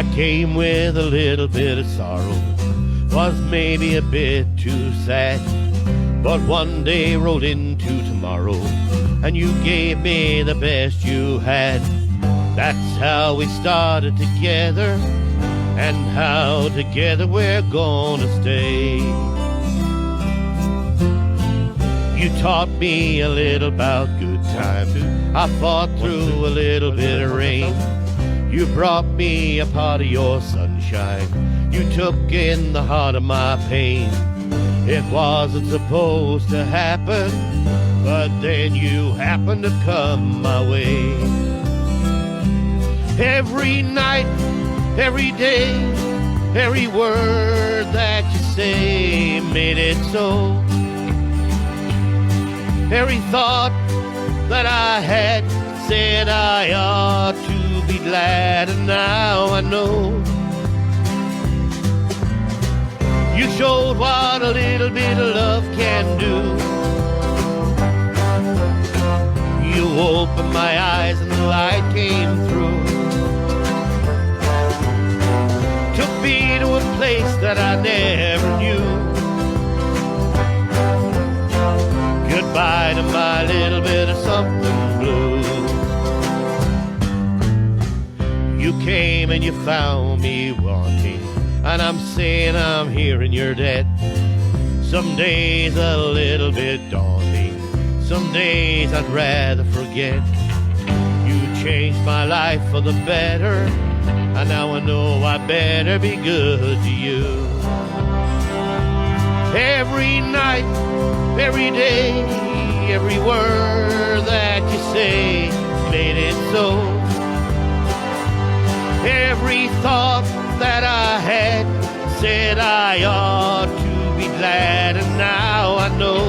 I came with a little bit of sorrow, was maybe a bit too sad, but one day rolled into tomorrow, and you gave me the best you had. That's how we started together, and how together we're gonna stay. You taught me a little about good times, I fought through a little bit of rain. You brought me a part of your sunshine, you took in the heart of my pain. It wasn't supposed to happen, but then you happened to come my way. Every night, every day, every word that you say made it so. Every thought that I had said I ought to be glad, and now I know. You showed what a little bit of love can do. You opened my eyes and the light came through. Took me to a place that I never knew. Goodbye to my little bit of something blue. You came and you found me wanting, and I'm saying I'm here and you're dead. Some days a little bit daunting, some days I'd rather forget. You changed my life for the better, and now I know I better be good to you. Every night, every day, every word that you say made it so. Every thought that I had said I ought to be glad, and now I know.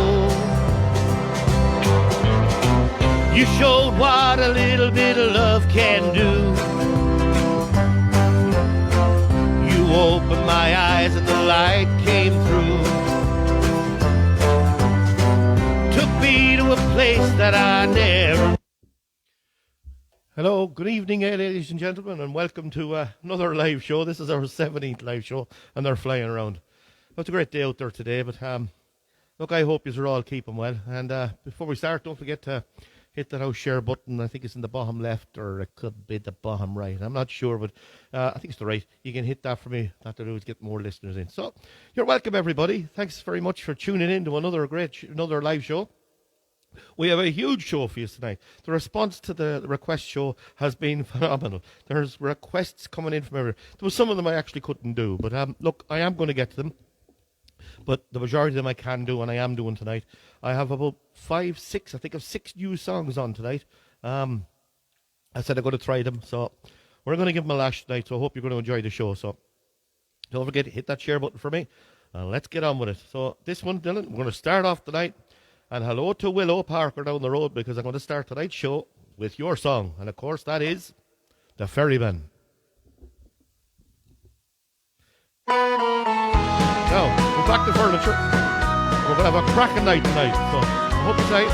You showed what a little bit of love can do. You opened my eyes and the light came through. Took me to a place that I never. Hello, good evening, ladies and gentlemen, and welcome to another live show. This is our 17th live show, and they're flying around. Well, it's a great day out there today, but look, I hope you're all keeping well. And before we start, don't forget to hit that house share button. I think it's in the bottom left, or it could be the bottom right. I'm not sure, but I think it's the right. You can hit that for me. That to do is get more listeners in. So, you're welcome, everybody. Thanks very much for tuning in to another another live show. We have a huge show for you tonight. The response to the request show has been phenomenal. There's requests coming in from everywhere. There was some of them I actually couldn't do, but look, I am going to get to them. But the majority of them I can do, and I am doing tonight. I have about 5, 6, I think of 6 new songs on tonight. I said I'm going to try them, so we're going to give them a lash tonight, so I hope you're going to enjoy the show. So don't forget to hit that share button for me, and let's get on with it. So this one, Dylan, we're going to start off tonight. And hello to Willow Parker down the road, because I'm going to start tonight's show with your song. And of course that is The Ferryman. Now, we're back to furniture. We're going to have a cracking night tonight. So I hope you say,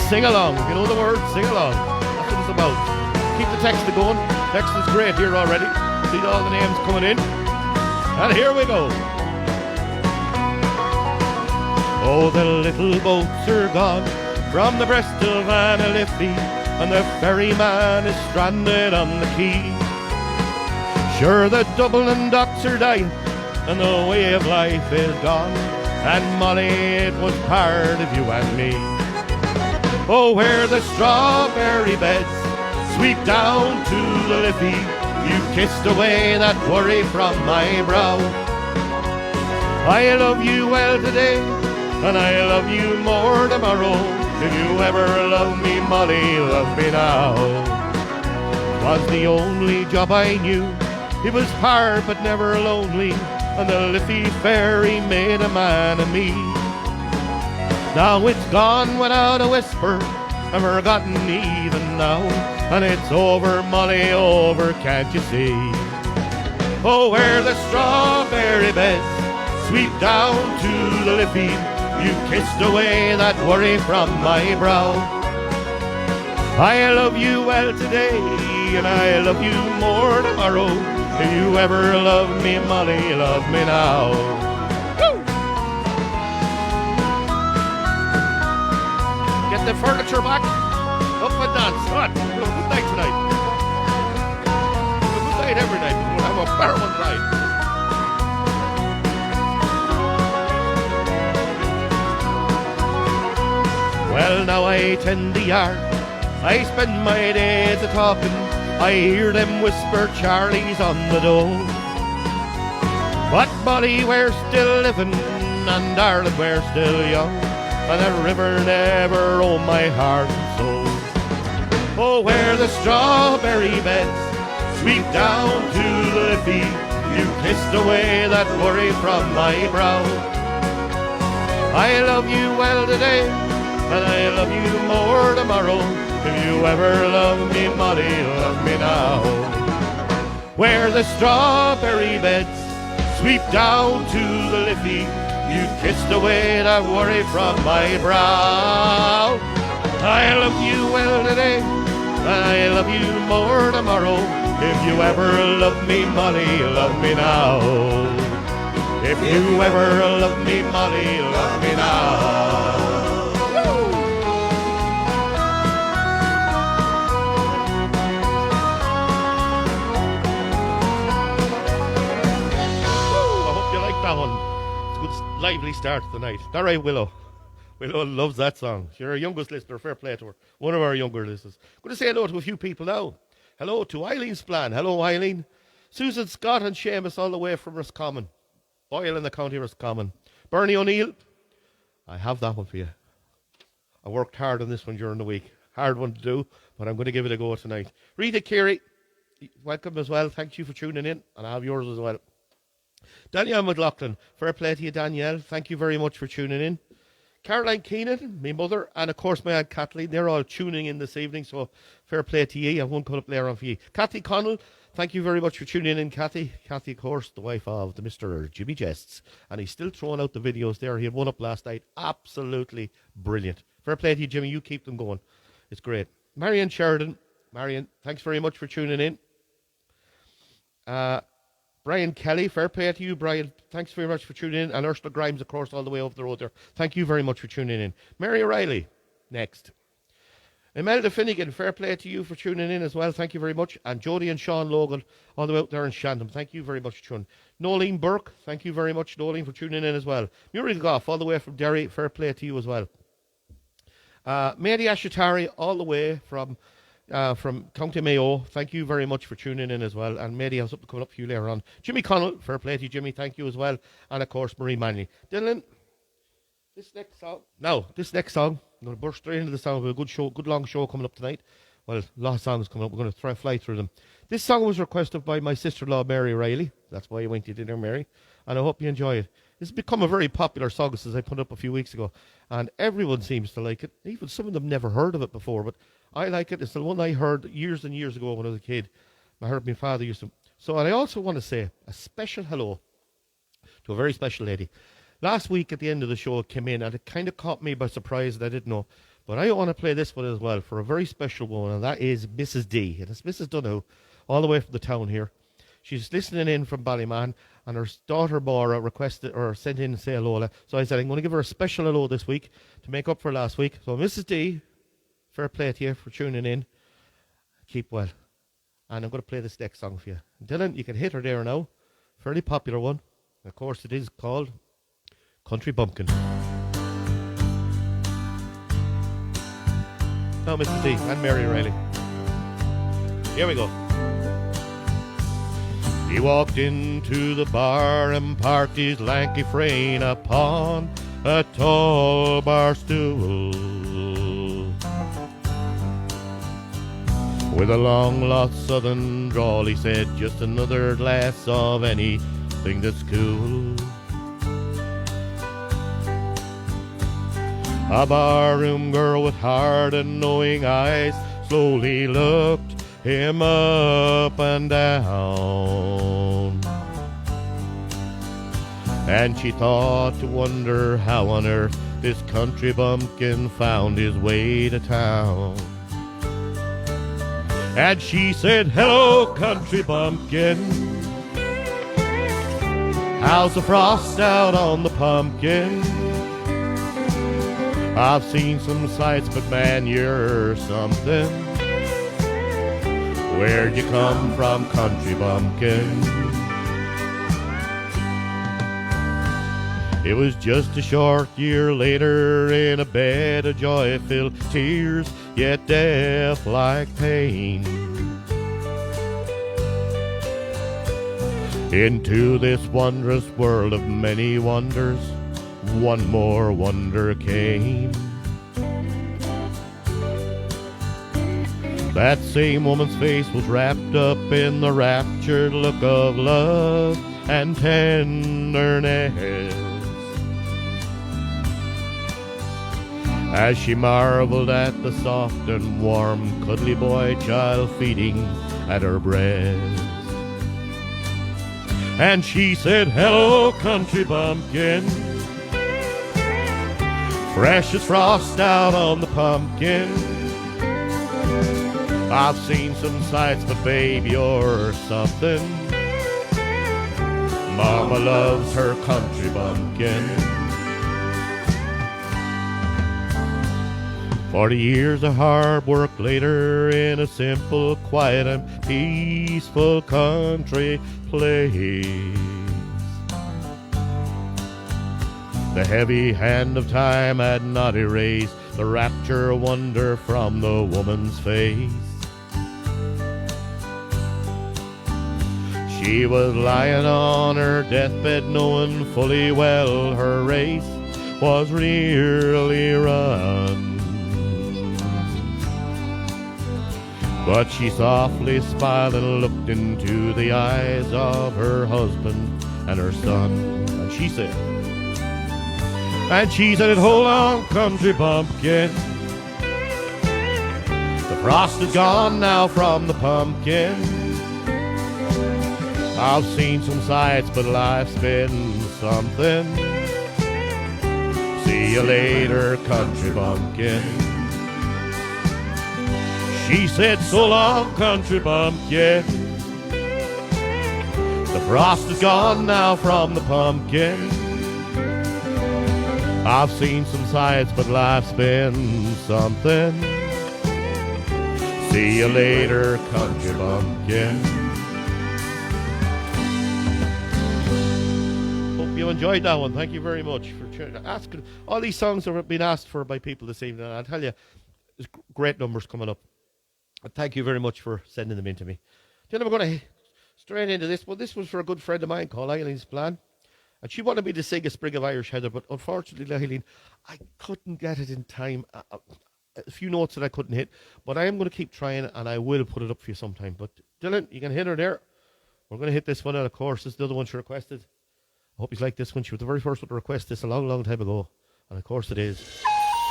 sing along. If you know the words, sing along. That's what it's about. Keep the text going. Text is great here already. See all the names coming in. And here we go. Oh, the little boats are gone from the breast of Annaliffe, and the ferryman is stranded on the quay. Sure, the Dublin docks are dying, and the way of life is gone, and Molly, it was part of you and me. Oh, where the strawberry beds sweep down to the Liffey, you kissed away that worry from my brow. I love you well today, and I love you more tomorrow. If you ever love me, Molly, love me now. 'Twas the only job I knew. It was hard but never lonely, and the Liffey ferry made a man of me. Now it's gone without a whisper, and forgotten even now, and it's over, Molly, over, can't you see? Oh, where the strawberry beds sweep down to the Liffey, you kissed away that worry from my brow. I love you well today, and I love you more tomorrow. If you ever loved me, Molly, love me now. Woo! Get the furniture back. Up and dance. Come on. We'll have a good night tonight. We'll have a good night every night, but we'll have a better one tonight. Well, now I tend the yard. I spend my days a-talking. I hear them whisper Charlie's on the door. But Molly, we're still living, and darling, we're still young, and that river never roamed my heart and soul. Oh, where the strawberry beds sweep down to the Liffey, you kissed away that worry from my brow. I love you well today, and I love you more tomorrow. If you ever love me, Molly, love me now. Where the strawberry beds sweep down to the Liffey, you kissed away that worry from my brow. I love you well today, and I love you more tomorrow. If you ever love me, Molly, love me now. If you ever love me, Molly, love me now. Lively start to the night. All right, Willow. Willow loves that song. You're our youngest listener. Fair play to her. One of our younger listeners. Going to say hello to a few people now. Hello to Eileen Splan. Hello, Eileen. Susan Scott and Seamus all the way from Roscommon. Boyle in the county Roscommon. Bernie O'Neill. I have that one for you. I worked hard on this one during the week. Hard one to do, but I'm going to give it a go tonight. Rita Carey, welcome as well. Thank you for tuning in, and I have yours as well. Danielle McLaughlin, fair play to you, Danielle. Thank you very much for tuning in. Caroline Keenan, my mother, and of course my aunt Kathleen, they're all tuning in this evening, so fair play to you. I have one coming up later on for you. Kathy Connell, thank you very much for tuning in, Kathy. Kathy, of course, the wife of the Mr. Jimmy Jests, and he's still throwing out the videos there. He had one up last night. Absolutely brilliant. Fair play to you, Jimmy. You keep them going. It's great. Marion Sheridan. Marion, thanks very much for tuning in. Brian Kelly, fair play to you, Brian. Thanks very much for tuning in. And Ursula Grimes, of course, all the way over the road there. Thank you very much for tuning in. Mary O'Reilly, next. Imelda Finnegan, fair play to you for tuning in as well. Thank you very much. And Jodie and Sean Logan, all the way out there in Shandon. Thank you very much for tuning in. Nolene Burke, thank you very much, Nolene, for tuning in as well. Muriel Goff, all the way from Derry, fair play to you as well. Mary Ashatari, all the way from County Mayo, thank you very much for tuning in as well. And Mary has something coming up for you later on. Jimmy Connell, fair play to you, Jimmy, thank you as well. And of course, Marie Manley. Dylan, this next song, I'm going to burst straight into the song. We have a good show, good long show coming up tonight. Well, a lot of songs coming up. We're going to fly through them. This song was requested by my sister-in-law, Mary Riley. That's why I went to dinner, Mary. And I hope you enjoy it. It's become a very popular song since I put it up a few weeks ago. And everyone seems to like it. Even some of them never heard of it before. But I like it. It's the one I heard years and years ago when I was a kid. I heard my father used to. So, and I also want to say a special hello to a very special lady. Last week at the end of the show it came in and it kind of caught me by surprise and I didn't know. But I want to play this one as well for a very special one, and that is Mrs. D. And it's Mrs. Dunno, all the way from the town here. She's listening in from Ballyman, and her daughter Maura requested or sent in to say hello. So I said I'm going to give her a special hello this week to make up for last week. So Mrs. D, fair play to you for tuning in. Keep well. And I'm going to play this next song for you. Dylan, you can hit her there now. Fairly popular one. Of course, it is called Country Bumpkin. Now, Mr. D and Mary Riley. Here we go. He walked into the bar and parked his lanky frame upon a tall bar stool. With a long-lost southern drawl, he said, just another glass of anything that's cool. A barroom girl with hard and knowing eyes slowly looked him up and down. And she thought to wonder how on earth this country bumpkin found his way to town. And she said, hello, country bumpkin, How's the frost out on the pumpkin? I've seen some sights, but man, you're something. Where'd you come from, country bumpkin? It was just a short year later, in a bed of joy-filled tears, yet death like pain. Into this wondrous world of many wonders, one more wonder came. That same woman's face was wrapped up in the raptured look of love and tenderness, as she marveled at the soft and warm, cuddly boy child feeding at her breast. And she said, "Hello, country bumpkin, fresh as frost out on the pumpkin. I've seen some sights, but babe, you're something. Mama loves her country bumpkin." 40 years of hard work later, in a simple, quiet, and peaceful country place, the heavy hand of time had not erased the rapture wonder from the woman's face. She was lying on her deathbed, knowing fully well her race was nearly run. But she softly smiled and looked into the eyes of her husband and her son. And she said, "Hold on, country bumpkin. The frost is gone now from the pumpkin. I've seen some sights, but life's been something. See you later, country bumpkin." She said, "So long, country bumpkin. The frost is gone now from the pumpkin. I've seen some sights, but life's been something. See you later, country bumpkin." Hope you enjoyed that one. Thank you very much for asking. All these songs have been asked for by people this evening. I'll tell you, there's great numbers coming up. Thank you very much for sending them in to me. Then we're going to straight into this. Well, this was for a good friend of mine called Eileen's Plan. And she wanted me to sing a sprig of Irish heather, but unfortunately, Eileen, I couldn't get it in time. A few notes that I couldn't hit. But I am going to keep trying, and I will put it up for you sometime. But Dylan, you can hit her there. We're going to hit this one out, of course. This is the other one she requested. I hope you like this one. She was the very first one to request this a long, long time ago. And of course it is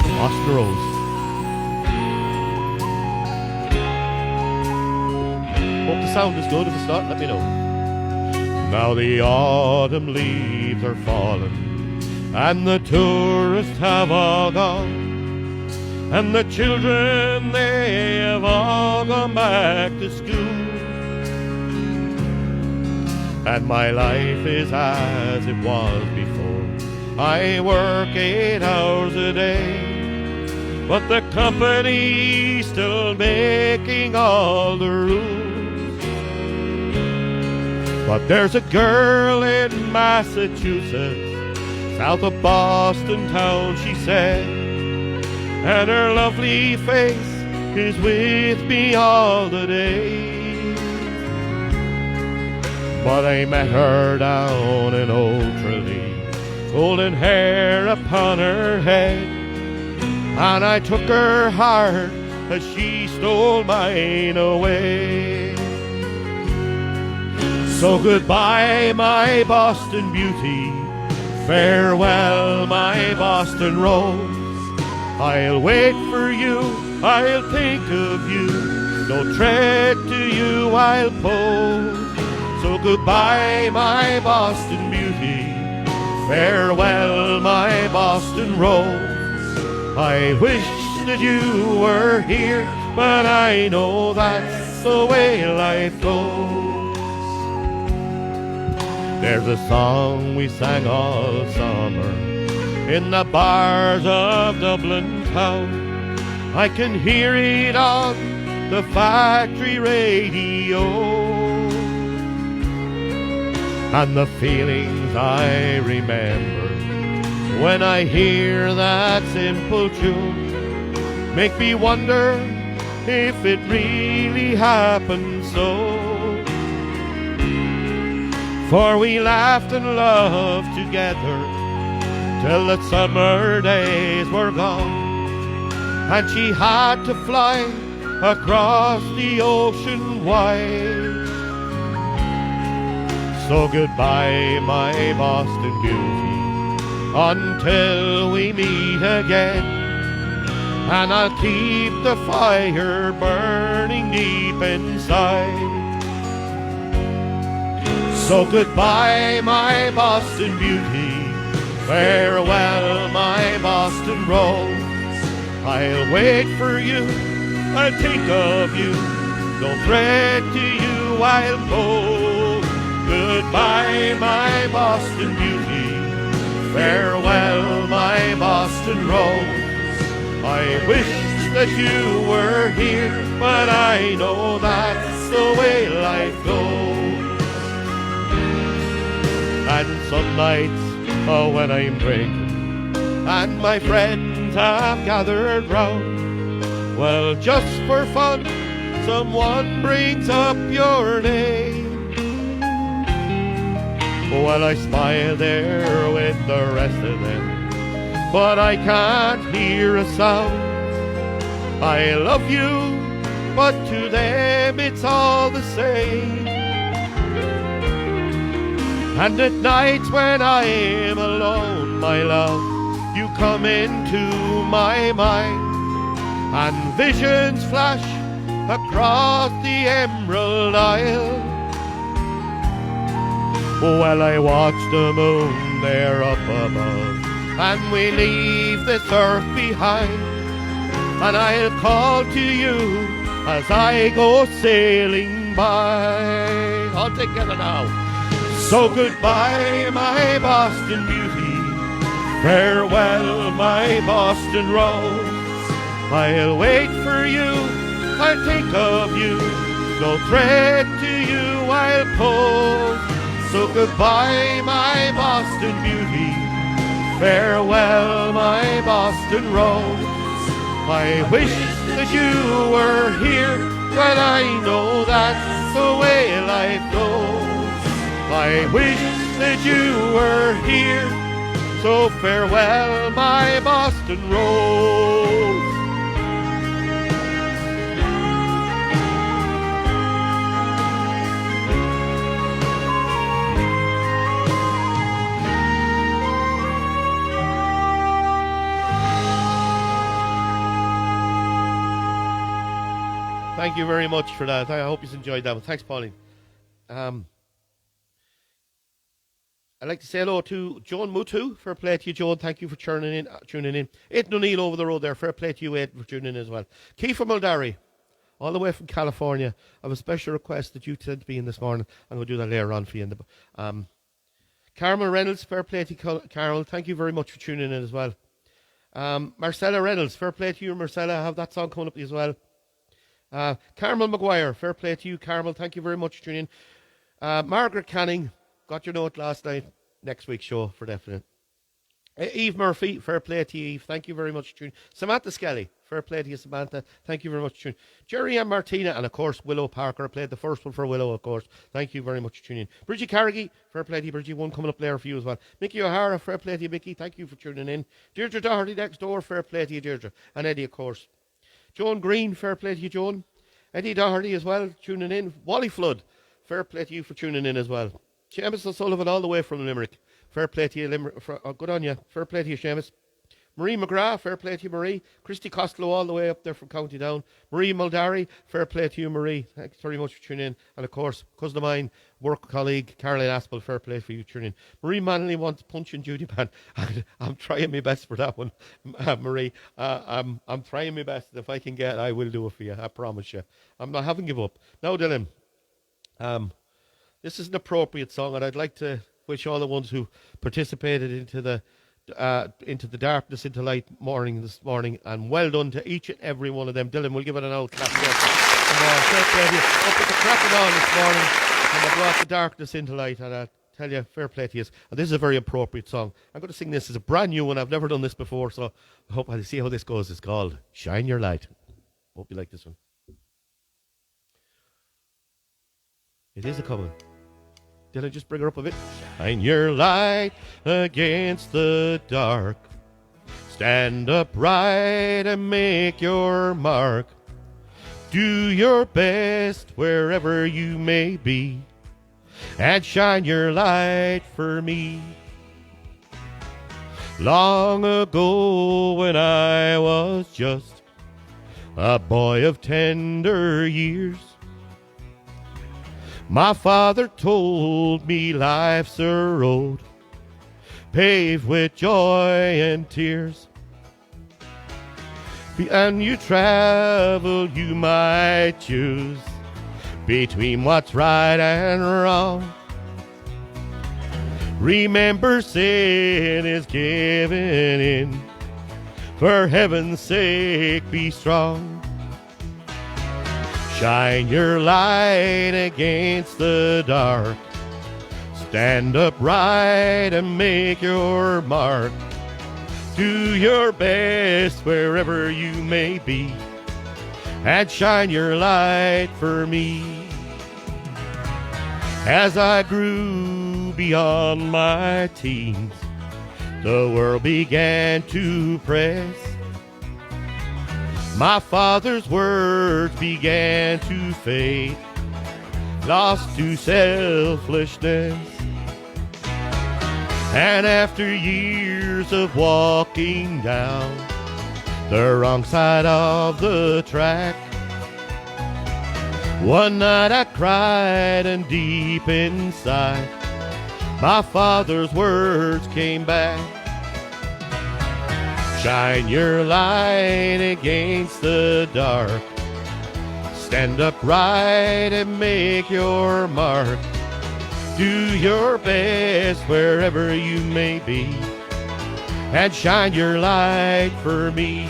Boston Rose. Hope the sound is good. If it's not, let me know. Now the autumn leaves are falling, and the tourists have all gone, and the children, they have all gone back to school. And my life is as it was before. I work 8 hours a day, but the company's still making all the rules. But there's a girl in Massachusetts, south of Boston town, she said, and her lovely face is with me all the day. But I met her down in Old Tralee, golden hair upon her head, and I took her heart as she stole mine away. So goodbye, my Boston beauty, farewell, my Boston rose. I'll wait for you, I'll think of you, no tread to you I'll pose. So goodbye, my Boston beauty, farewell, my Boston rose. I wish that you were here, but I know that's the way life goes. There's a song we sang all summer in the bars of Dublin town. I can hear it on the factory radio, and the feelings I remember when I hear that simple tune make me wonder if it really happened so. For we laughed and loved together till the summer days were gone, and she had to fly across the ocean wide. So goodbye, my Boston beauty, until we meet again, and I'll keep the fire burning deep inside. So goodbye, my Boston beauty, farewell, my Boston rose. I'll wait for you, I'll think of you, no threat to you I'll pose. Goodbye, my Boston beauty, farewell, my Boston rose. I wish that you were here, but I know that's the way life goes. And some nights, oh, when I'm drinking and my friends have gathered round, well, just for fun, someone brings up your name. Well, I smile there with the rest of them, but I can't hear a sound. I love you, but to them it's all the same. And at nights when I am alone, my love, you come into my mind, and visions flash across the Emerald Isle. Well, I watch the moon there up above, and we leave this earth behind, and I'll call to you as I go sailing by. All together now. So goodbye, my Boston beauty, farewell, my Boston rose. I'll wait for you, I'll think of you, no threat to you I'll pose. So goodbye, my Boston beauty, farewell, my Boston rose. I wish that you were here, but I know that's the way life goes. I wish that you were here, so farewell, my Boston Rose. Thank you very much for that. I hope you enjoyed that one. Thanks, Pauline. I'd like to say hello to Joan Mutu. Fair play to you, Joan. Thank you for tuning in. Aidan O'Neill over the road there. Fair play to you, Aidan, for tuning in as well. Kiefer Mulderry, all the way from California. I have a special request that you said to be in this morning, and we'll do that later on for you. Carmel Reynolds, fair play to you, Carol. Thank you very much for tuning in as well. Marcella Reynolds, fair play to you, Marcella. I have that song coming up as well. Carmel Maguire, fair play to you, Carmel. Thank you very much for tuning in. Margaret Canning, got your note last night. Next week's show for definite. Eve Murphy, fair play to you, Eve. Thank you very much for tuning in. Samantha Skelly, fair play to you, Samantha. Thank you very much for tuning in. Jerry and Martina, and of course Willow Parker. I played the first one for Willow, of course. Thank you very much for tuning in. Bridgie Carrigy, fair play to you, Bridgie. One coming up there for you as well. Mickey O'Hara, fair play to you, Mickey. Thank you for tuning in. Deirdre Doherty next door, fair play to you, Deirdre. And Eddie, of course. Joan Green, fair play to you, Joan. Eddie Doherty as well, tuning in. Wally Flood, fair play to you for tuning in as well. Seamus O'Sullivan all the way from Limerick. Fair play to you, Limerick. Good on you. Fair play to you, Seamus. Marie McGrath, fair play to you, Marie. Christy Costello all the way up there from County Down. Marie Mulderry, fair play to you, Marie. Thanks very much for tuning in. And of course, cousin of mine, work colleague, Caroline Aspel, fair play for you tuning in. Marie Manley wants punching Judy Pan. I'm trying my best for that one, Marie. I'm trying my best. If I can get, I will do it for you. I promise you. I haven't given up. Now, Dylan. This is an appropriate song, and I'd like to wish all the ones who participated into the darkness into light morning this morning, and well done to each and every one of them. Dylan, we'll give it an old clap. Come on, fair play to you. Up at the cracking on this morning, and I brought the darkness into light, and I tell you, fair play to you. And this is a very appropriate song. I'm going to sing this. It's a brand new one. I've never done this before, so I hope I'll see how this goes. It's called Shine Your Light. Hope you like this one. It is a coming. Dylan, just bring her up a bit. Shine your light against the dark. Stand upright and make your mark. Do your best wherever you may be, and shine your light for me. Long ago when I was just a boy of tender years, my father told me life's a road paved with joy and tears, and you travel, you might choose between what's right and wrong. Remember, sin is giving in. For heaven's sake, be strong. Shine your light against the dark. Stand upright and make your mark. Do your best wherever you may be, and shine your light for me. As I grew beyond my teens, the world began to press. My father's words began to fade, lost to selfishness. And after years of walking down the wrong side of the track, one night I cried, and deep inside my father's words came back. Shine your light against the dark. Stand upright and make your mark. Do your best wherever you may be, and shine your light for me.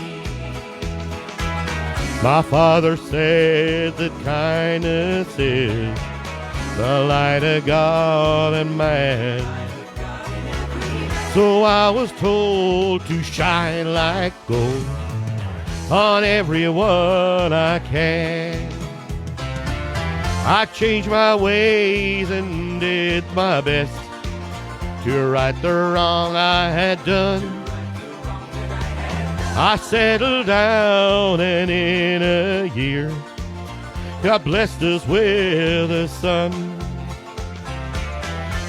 My father said that kindness is the light of God and man. So I was told to shine like gold on everyone I can. I changed my ways and did my best to right the wrong I had done. I settled down, and in a year God blessed us with a son.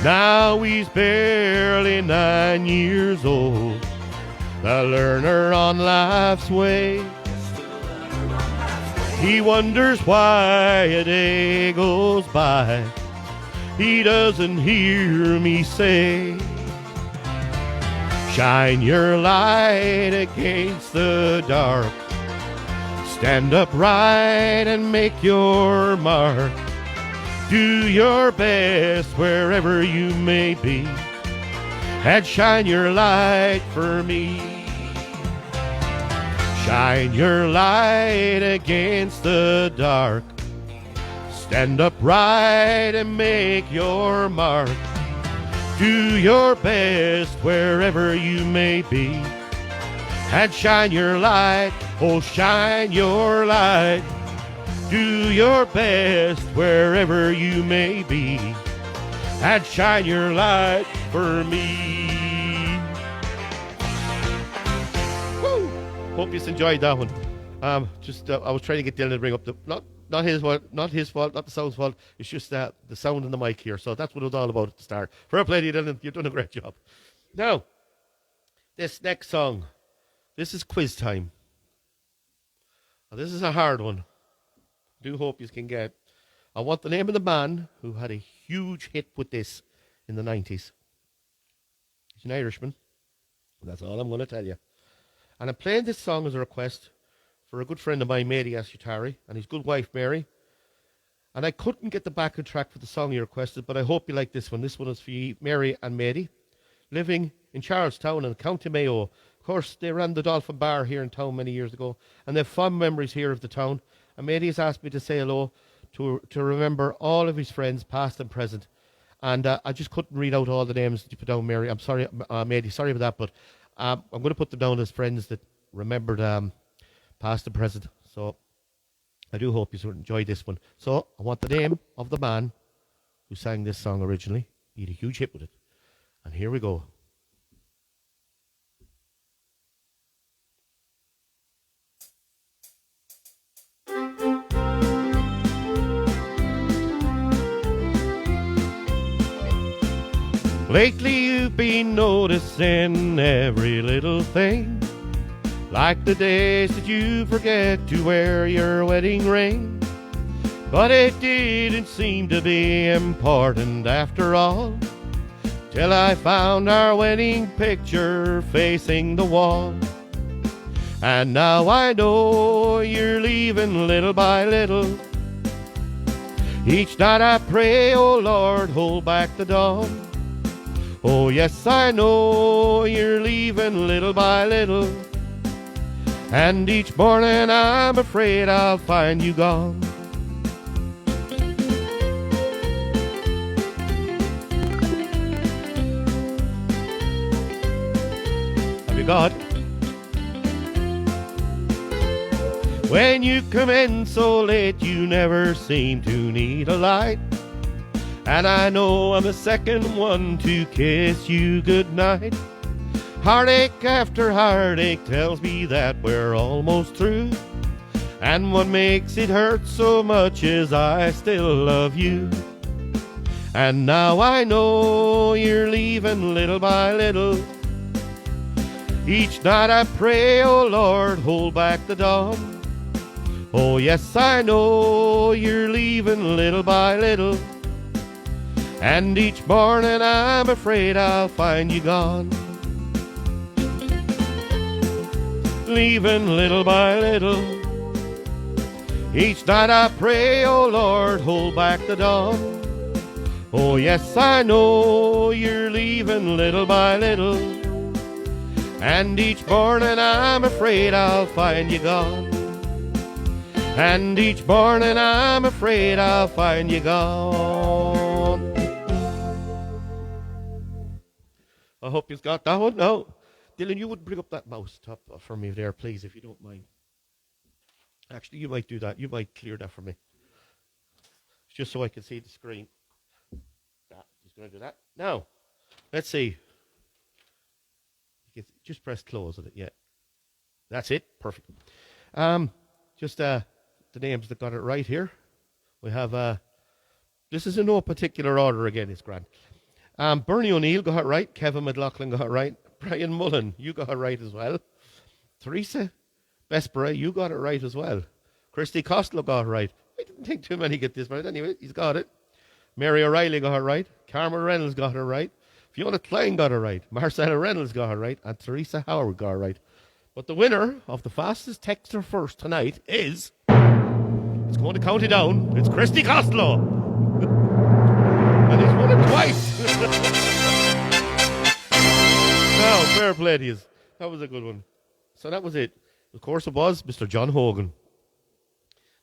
Now he's barely 9 years old, a learner on life's way. He wonders why a day goes by he doesn't hear me say, shine your light against the dark. Stand upright and make your mark. Do your best wherever you may be, and shine your light for me. Shine your light against the dark. Stand upright and make your mark. Do your best wherever you may be, and shine your light. Oh, shine your light. Do your best wherever you may be, and shine your light for me. Woo! Hope you enjoyed that one. I was trying to get Dylan to bring up the not his fault, not the sound's fault. It's just the sound in the mic here. So that's what it was all about at the start. Fair play to you, Dylan. You've done a great job. Now, this next song, this is quiz time. Now, this is a hard one. I do hope you can get. I want the name of the man who had a huge hit with this in the 90s. He's an Irishman. That's all I'm going to tell you. And I'm playing this song as a request for a good friend of mine, Mady Asutari, and his good wife, Mary. And I couldn't get the backing track for the song you requested, but I hope you like this one. This one is for you, Mary and Mary, living in Charlestown in County Mayo. Of course, they ran the Dolphin Bar here in town many years ago, and they have fond memories here of the town. And Mary has asked me to say hello to remember all of his friends, past and present. And I just couldn't read out all the names that you put down, Mary. I'm sorry, Mary, sorry about that, but I'm going to put them down as friends that remembered past and present. So I do hope you enjoy this one. So I want the name of the man who sang this song originally. He had a huge hit with it. And here we go. Lately you've been noticing every little thing, like the days that you forget to wear your wedding ring. But it didn't seem to be important after all, till I found our wedding picture facing the wall. And now I know you're leaving little by little. Each night I pray, oh Lord, hold back the dawn. Oh yes, I know you're leaving little by little, and each morning I'm afraid I'll find you gone. Have you got? When you come in so late, you never seem to need a light. And I know I'm the second one to kiss you goodnight. Heartache after heartache tells me that we're almost through. And what makes it hurt so much is I still love you. And now I know you're leaving little by little. Each night I pray, oh Lord, hold back the dawn. Oh yes, I know you're leaving little by little, and each morning I'm afraid I'll find you gone. Leaving little by little. Each night I pray, oh Lord, hold back the dawn. Oh yes, I know you're leaving little by little, and each morning I'm afraid I'll find you gone. And each morning I'm afraid I'll find you gone. I hope you've got that one. No, Dylan, you would bring up that mouse top for me there, please, if you don't mind. Actually, you might do that. You might clear that for me, just so I can see the screen. Just going to do that now. Let's see. You can just press close on it. Yeah, that's it. Perfect. Just the names that got it right here. We have this is in no particular order. Again, it's grand. Bernie O'Neill got it right. Kevin McLaughlin got it right. Brian Mullen, you got it right as well. Teresa Bespere, you got it right as well. Christy Costello got it right. I didn't think too many get this right. Anyway, he's got it. Mary O'Reilly got it right. Carmen Reynolds got it right. Fiona Klein got it right. Marcella Reynolds got it right. And Teresa Howard got it right. But the winner of the fastest texter first tonight is... It's going to count it down. It's Christy Costello. And he's won it twice. Now, fair play to you. That was a good one. So that was it. Of course it was Mr. John Hogan.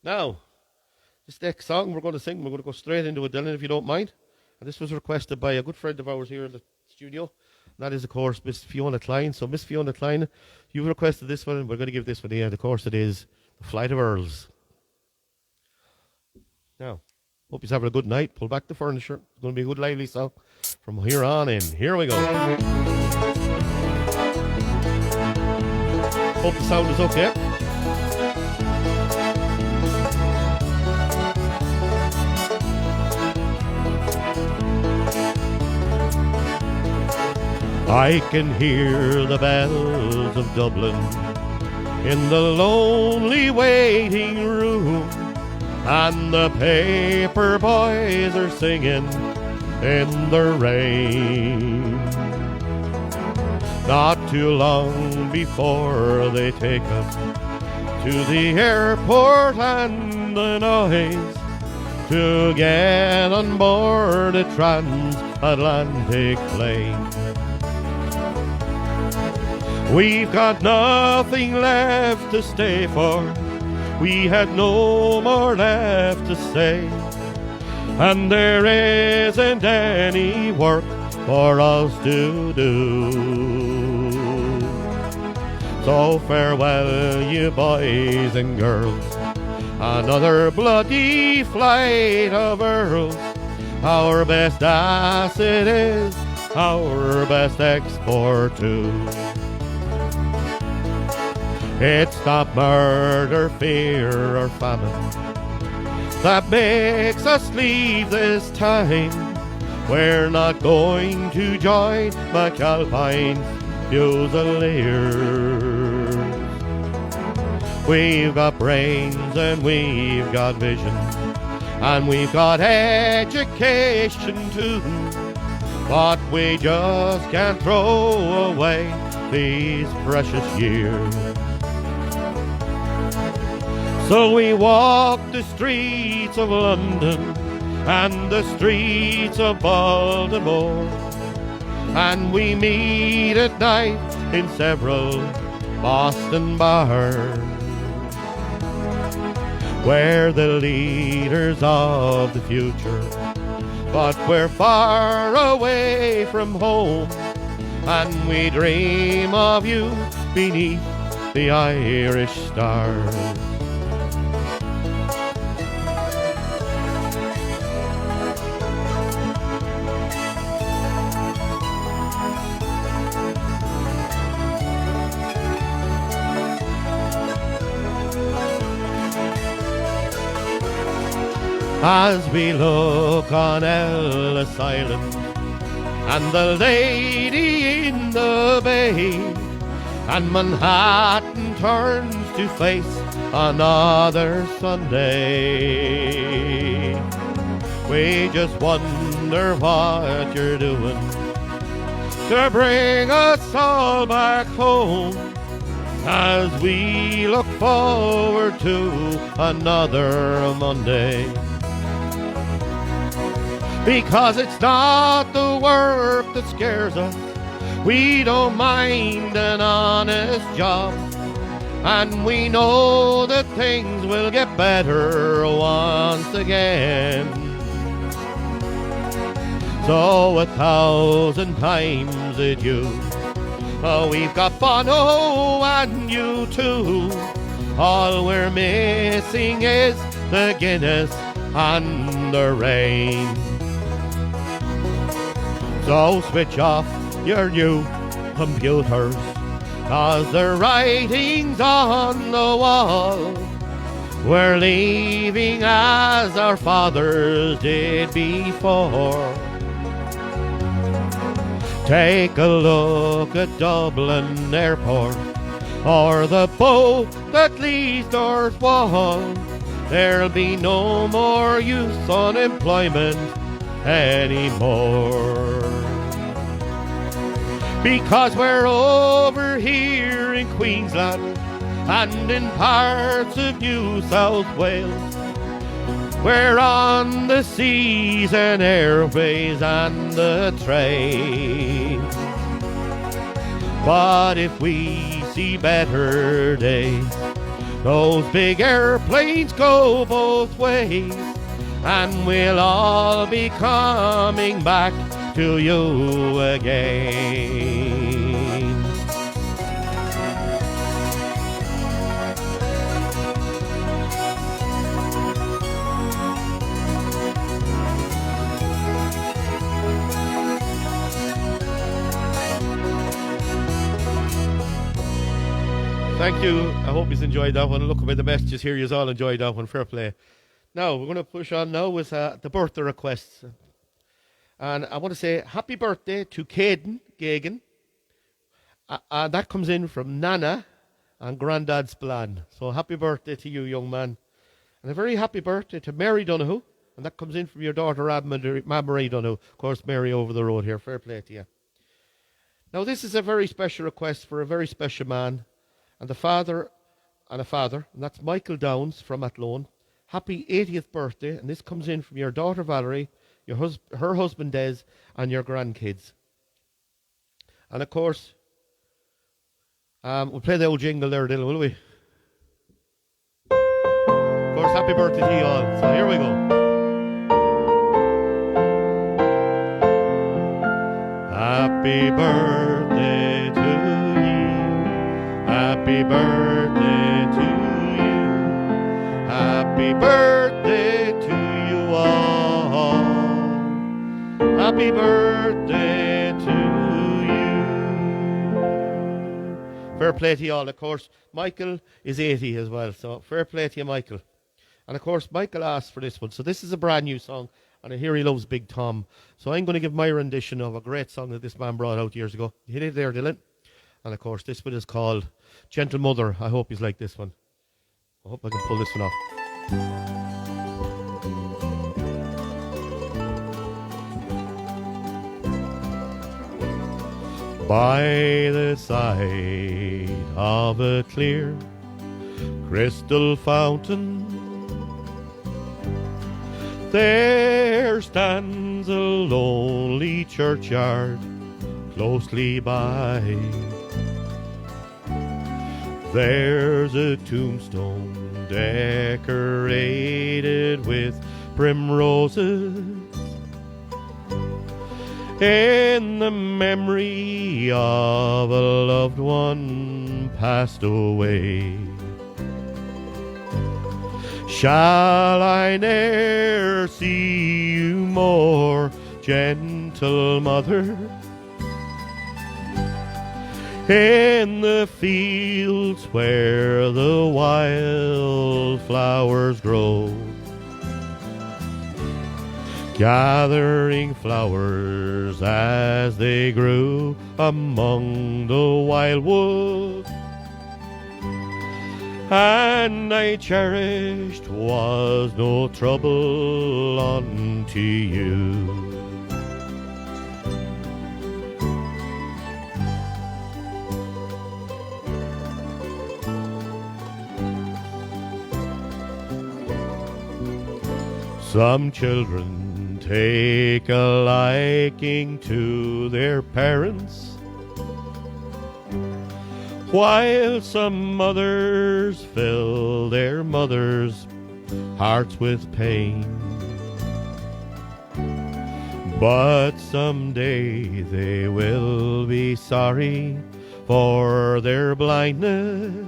Now, this next song we're going to sing, we're going to go straight into it, Dylan, if you don't mind. And this was requested by a good friend of ours here in the studio. And that is, of course, Miss Fiona Klein. So, Miss Fiona Klein, you requested this one, and we're going to give this one here. And, of course, it is The Flight of Earls. Now, hope you're having a good night. Pull back the furniture. It's going to be a good, lively song from here on in. Here we go. Hope the sound is okay. I can hear the bells of Dublin in the lonely waiting room, and the paper boys are singing in the rain. Not too long before they take us to the airport, and the noise to get on board a transatlantic plane. We've got nothing left to stay for, we had no more left to say, and there isn't any work for us to do. So farewell, you boys and girls, another bloody flight of earls. Our best asset is our best export too. It's not murder, fear or famine that makes us leave this time. We're not going to join McAlpine's Fusiliers. We've got brains and we've got vision, and we've got education too, but we just can't throw away these precious years. So we walk the streets of London and the streets of Baltimore, and we meet at night in several Boston bars, where the leaders of the future, but we're far away from home, and we dream of you beneath the Irish stars. As we look on Ellis Island and the lady in the bay, and Manhattan turns to face another Sunday, we just wonder what you're doing to bring us all back home, as we look forward to another Monday. Because it's not the work that scares us, we don't mind an honest job, and we know that things will get better once again. So 1,000 times adieu. Oh, we've got Bono and you too. All we're missing is the Guinness and the rain. So switch off your new computers, 'cause the writing's on the wall. We're leaving as our fathers did before. Take a look at Dublin Airport, or the boat that leaves North Wall. There'll be no more youth unemployment anymore, because we're over here in Queensland and in parts of New South Wales. We're on the seas and airways and the trains. But if we see better days, those big airplanes go both ways, and we'll all be coming back to you again. Thank you. I hope you enjoyed that one. Look at the messages here. You all enjoyed that one. Fair play. Now, we're going to push on now with the birthday requests. And I want to say happy birthday to Caden Gagan. That comes in from Nana and Grandad Splan. So happy birthday to you, young man. And a very happy birthday to Mary Donoghue. And that comes in from your daughter, Marie Donoghue. Of course, Mary over the road here. Fair play to you. Now, this is a very special request for a very special man. And the father, and that's Michael Downs from Athlone. happy 80th birthday, and this comes in from your daughter Valerie, her husband Des, and your grandkids. And of course, we'll play the old jingle there, Dylan, will we? Of course, happy birthday to you all. So here we go. Happy birthday to you. Happy birthday to you. Happy birthday to you all. Happy birthday to you. Fair play to you all. Of course, Michael is 80 as well, so fair play to you, Michael. And of course, Michael asked for this one. So this is a brand new song, and I hear he loves Big Tom. So I'm going to give my rendition of a great song that this man brought out years ago. You hit it there, Dylan. And of course, this one is called Gentle Mother. I hope he's like this one. I hope I can pull this one off. By the side of a clear crystal fountain, there stands a lonely churchyard closely by. There's a tombstone decorated with primroses in the memory of a loved one passed away. Shall I ne'er see you more, gentle mother, in the fields where the wild flowers grow, gathering flowers as they grew among the wildwood, and I cherished was no trouble unto you. Some children take a liking to their parents, while some mothers fill their mothers' hearts with pain. But someday they will be sorry for their blindness,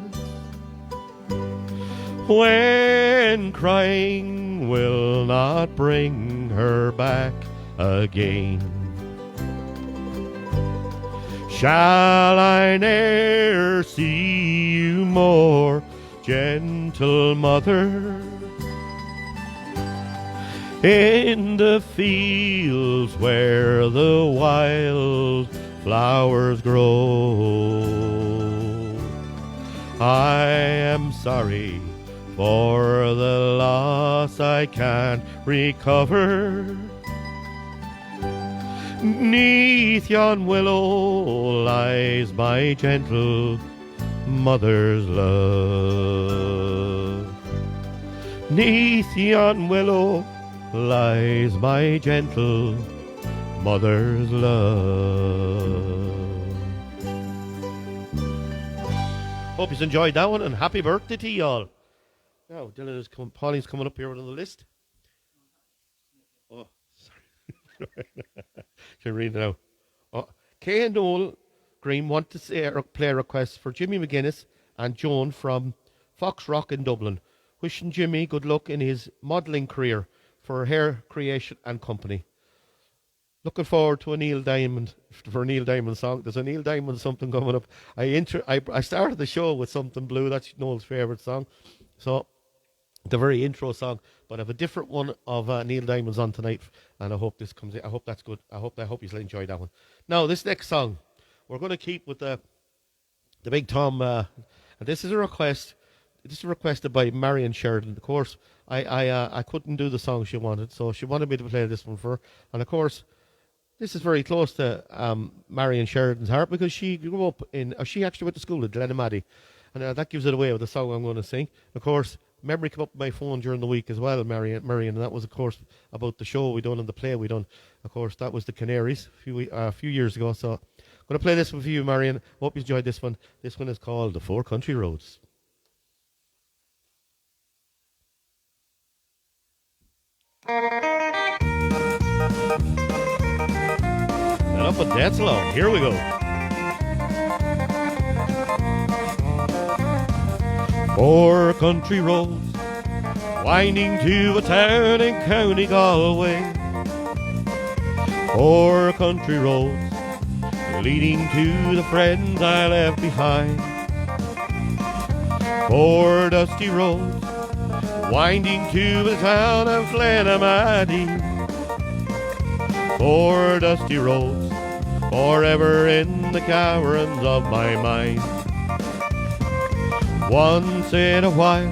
when crying will not bring her back again. Shall I ne'er see you more, gentle mother, in the fields where the wild flowers grow? I am sorry for the loss I can't recover. 'Neath yon willow lies my gentle mother's love. 'Neath yon willow lies my gentle mother's love. Hope you enjoyed that one, and happy birthday to y'all. Now, Dylan is Pauline's coming up here with on the list. Oh, sorry. Should read it out. Oh, Kay and Noel Green want to play a request for Jimmy McGuinness and Joan from Fox Rock in Dublin, wishing Jimmy good luck in his modelling career for hair creation and company. Looking forward to a Neil Diamond song. There's a Neil Diamond something coming up. I started the show with Something Blue. That's Noel's favourite song. So the very intro song, but I have a different one of Neil Diamond's on tonight, and I hope this comes in. I hope that's good. I hope you'll enjoy that one. Now, this next song, we're going to keep with the Big Tom, and this is a request. This is requested by Marion Sheridan. Of course, I couldn't do the song she wanted, so she wanted me to play this one for her. And of course, this is very close to Marion Sheridan's heart, because she grew up she actually went to school at Glenamaddy, and that gives it away with the song I'm going to sing. Of course, memory came up on my phone during the week as well, Marion, and that was, of course, about the show we done and the play we done. Of course, that was the Canaries a few years ago. So I'm going to play this one for you, Marion. Hope you enjoyed this one. This one is called The Four Country Roads. Set up and dance along. Here we go. Four country roads winding to a town in County Galway. Four country roads leading to the friends I left behind. Four dusty roads winding to the town of Glenamaddy. Four dusty roads forever in the caverns of my mind. Once in a while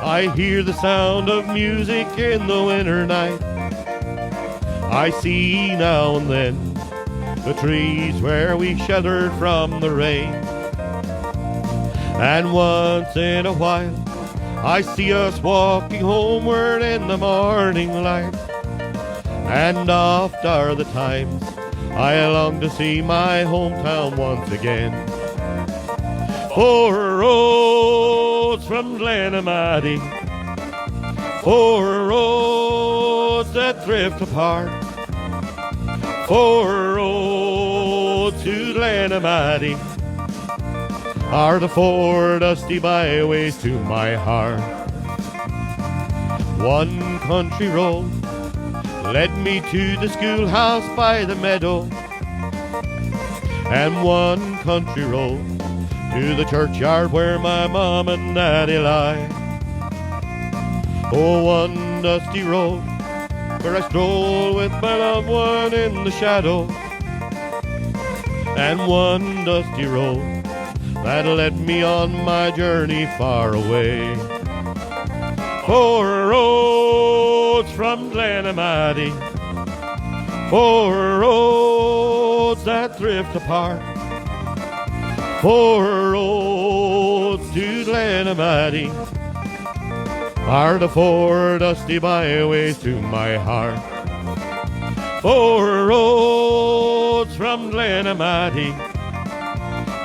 I hear the sound of music in the winter night. I see now and then the trees where we sheltered from the rain. And once in a while I see us walking homeward in the morning light. And oft are the times I long to see my hometown once again. Four roads from Glenamaddy, four roads that drift apart. Four roads to Glenamaddy are the four dusty byways to my heart. One country road led me to the schoolhouse by the meadow, and one country road to the churchyard where my mom and daddy lie. Oh, one dusty road where I stroll with my loved one in the shadow, and one dusty road that led me on my journey far away. Four roads from Glenamaddy, four roads that drift apart. Four roads to Glenamaddy are the four dusty byways to my heart. Four roads from Glenamaddy,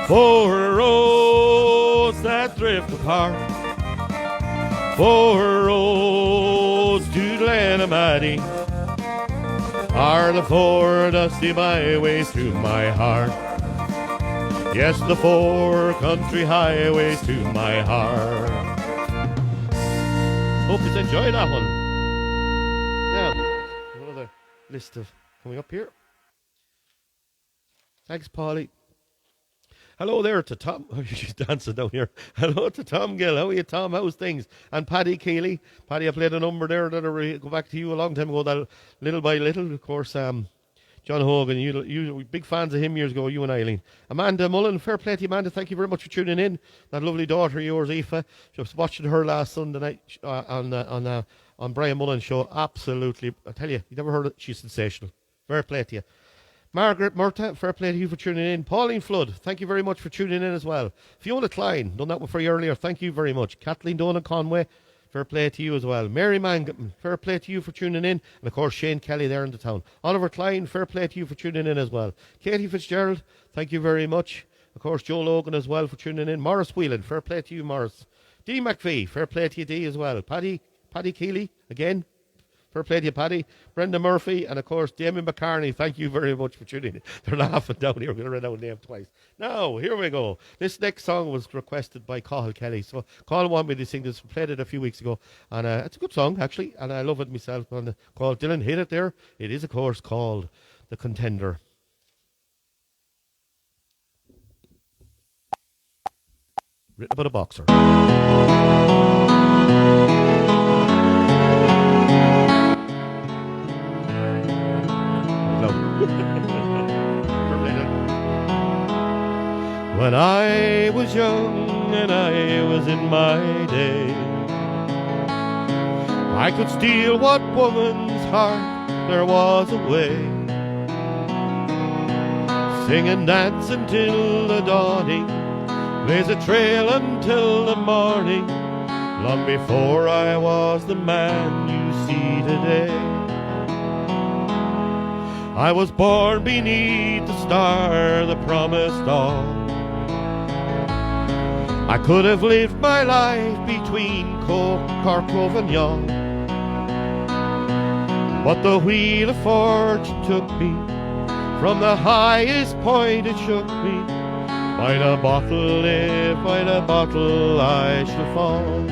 four roads that drift apart. Four roads to Glenamaddy are the four dusty byways to my heart. Yes, the four country highways to my heart. Hope you enjoyed that one. Now, another list of coming up here. Thanks, Polly. Hello there to Tom. Oh, she's dancing down here. Hello to Tom Gill. How are you, Tom? How's things? And Paddy Keeley. Paddy, I played a number there that I go back to you a long time ago. That little by little, of course. John Hogan, you were big fans of him years ago, you and Eileen. Amanda Mullen, fair play to you, Amanda. Thank you very much for tuning in. That lovely daughter of yours, Aoife. I was watching her last Sunday night on Brian Mullen's show. Absolutely. I tell you never heard it. She's sensational. Fair play to you. Margaret Murta, fair play to you for tuning in. Pauline Flood, thank you very much for tuning in as well. Fiona Klein, done that one for you earlier. Thank you very much. Kathleen Dolan Conway, fair play to you as well. Mary Mangatman, fair play to you for tuning in. And of course, Shane Kelly there in the town. Oliver Klein, fair play to you for tuning in as well. Katie Fitzgerald, thank you very much. Of course, Joe Logan as well for tuning in. Morris Whelan, fair play to you, Morris. Dee McVie, fair play to you, Dee, as well. Paddy Keeley, again, fair play to you, Paddy. Brenda Murphy, and of course, Damien McCartney, thank you very much for tuning in. They're laughing down here. We're going to read out the name twice. Now, here we go. This next song was requested by Cathal Kelly. So, Cathal wanted me to sing this. We played it a few weeks ago. And it's a good song, actually. And I love it myself. And called Dylan hit it there. It is, of course, called The Contender. Written about a boxer. When I was young and I was in my day, I could steal what woman's heart there was away. Sing and dance until the dawning, blaze a trail until the morning, long before I was the man you see today. I was born beneath the star that promised all. I could have lived my life between Corcove and Young, but the wheel of fortune took me from the highest point, it shook me. By the bottle, if by the bottle I shall fall.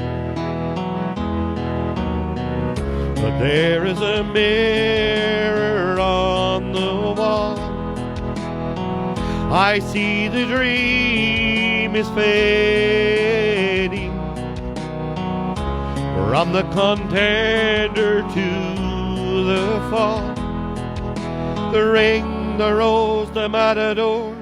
But there is a mirror on the wall. I see the dream is fading from the Contender to the fall. The ring, the rose, the matador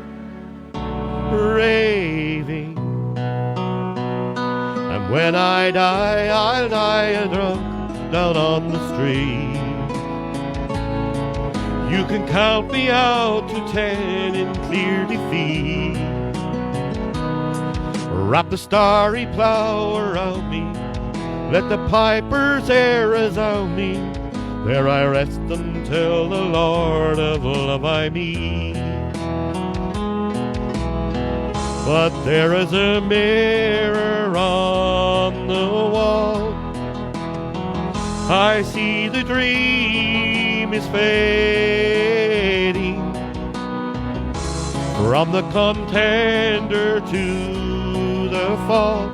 raving. And when I die, I'll die a drunk down on the street. You can count me out to 10 in clear defeat. Wrap the starry plough around me, let the piper's air resound me. There I rest until the Lord of love I meet. But there is a mirror on the wall. I see the dream is fading from the Contender to the fall.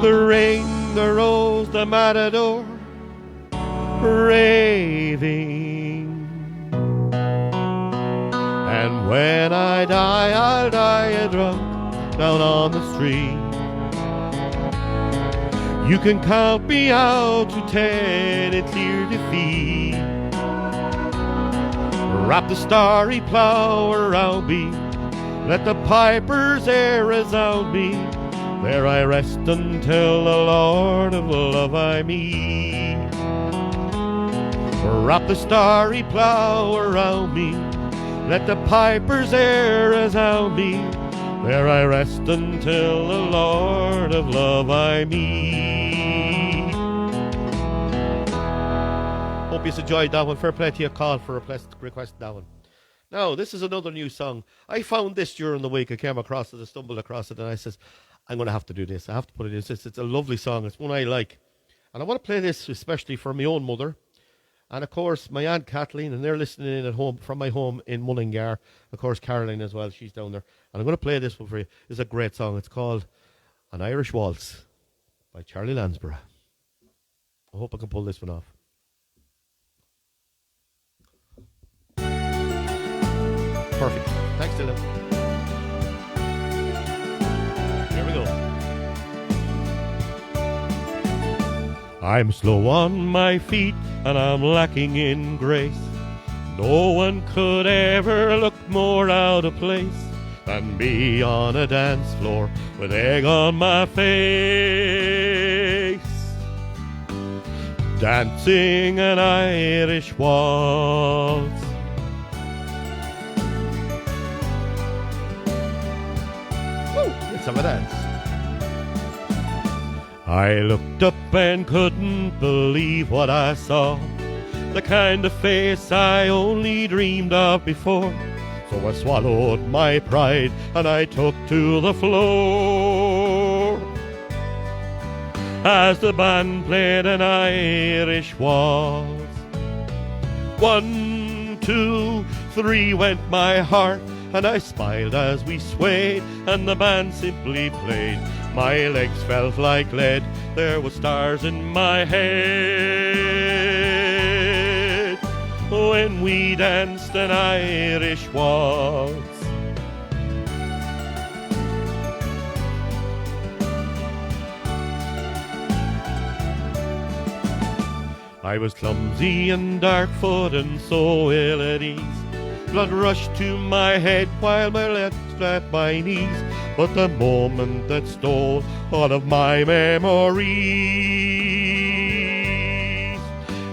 The ring, the rose, the matador raving. And when I die, I'll die a drunk down on the street. You can count me out to 10 in clear defeat. Wrap the starry plough around me, let the piper's air resound me. There I rest until the Lord of love I meet. Wrap the starry plough around me, let the piper's air resound me. There I rest until the Lord of love I meet. Hope you enjoyed that one. Fair play to you. Call for request that one. Now, this is another new song. I found this during the week. I came across it, I stumbled across it, and I says, I'm going to have to do this. I have to put it in. It's a lovely song. It's one I like. And I want to play this especially for my own mother. And, of course, my Aunt Kathleen, and they're listening in at home from my home in Mullingar. Of course, Caroline as well. She's down there. And I'm going to play this one for you. It's a great song. It's called An Irish Waltz by Charlie Lansborough. I hope I can pull this one off. Perfect. Thanks, Dylan. Here we go. I'm slow on my feet and I'm lacking in grace. No one could ever look more out of place than me on a dance floor with egg on my face, dancing an Irish waltz. Woo! Let's have a dance. I looked up and couldn't believe what I saw, the kind of face I only dreamed of before. So I swallowed my pride and I took to the floor as the band played an Irish waltz. 1, 2, 3 went my heart, and I smiled as we swayed, and the band simply played. My legs felt like lead, there were stars in my head when we danced an Irish waltz. I was clumsy and dark-footed and so ill at ease. Blood rushed to my head while my legs slapped my knees. But the moment that stole all of my memories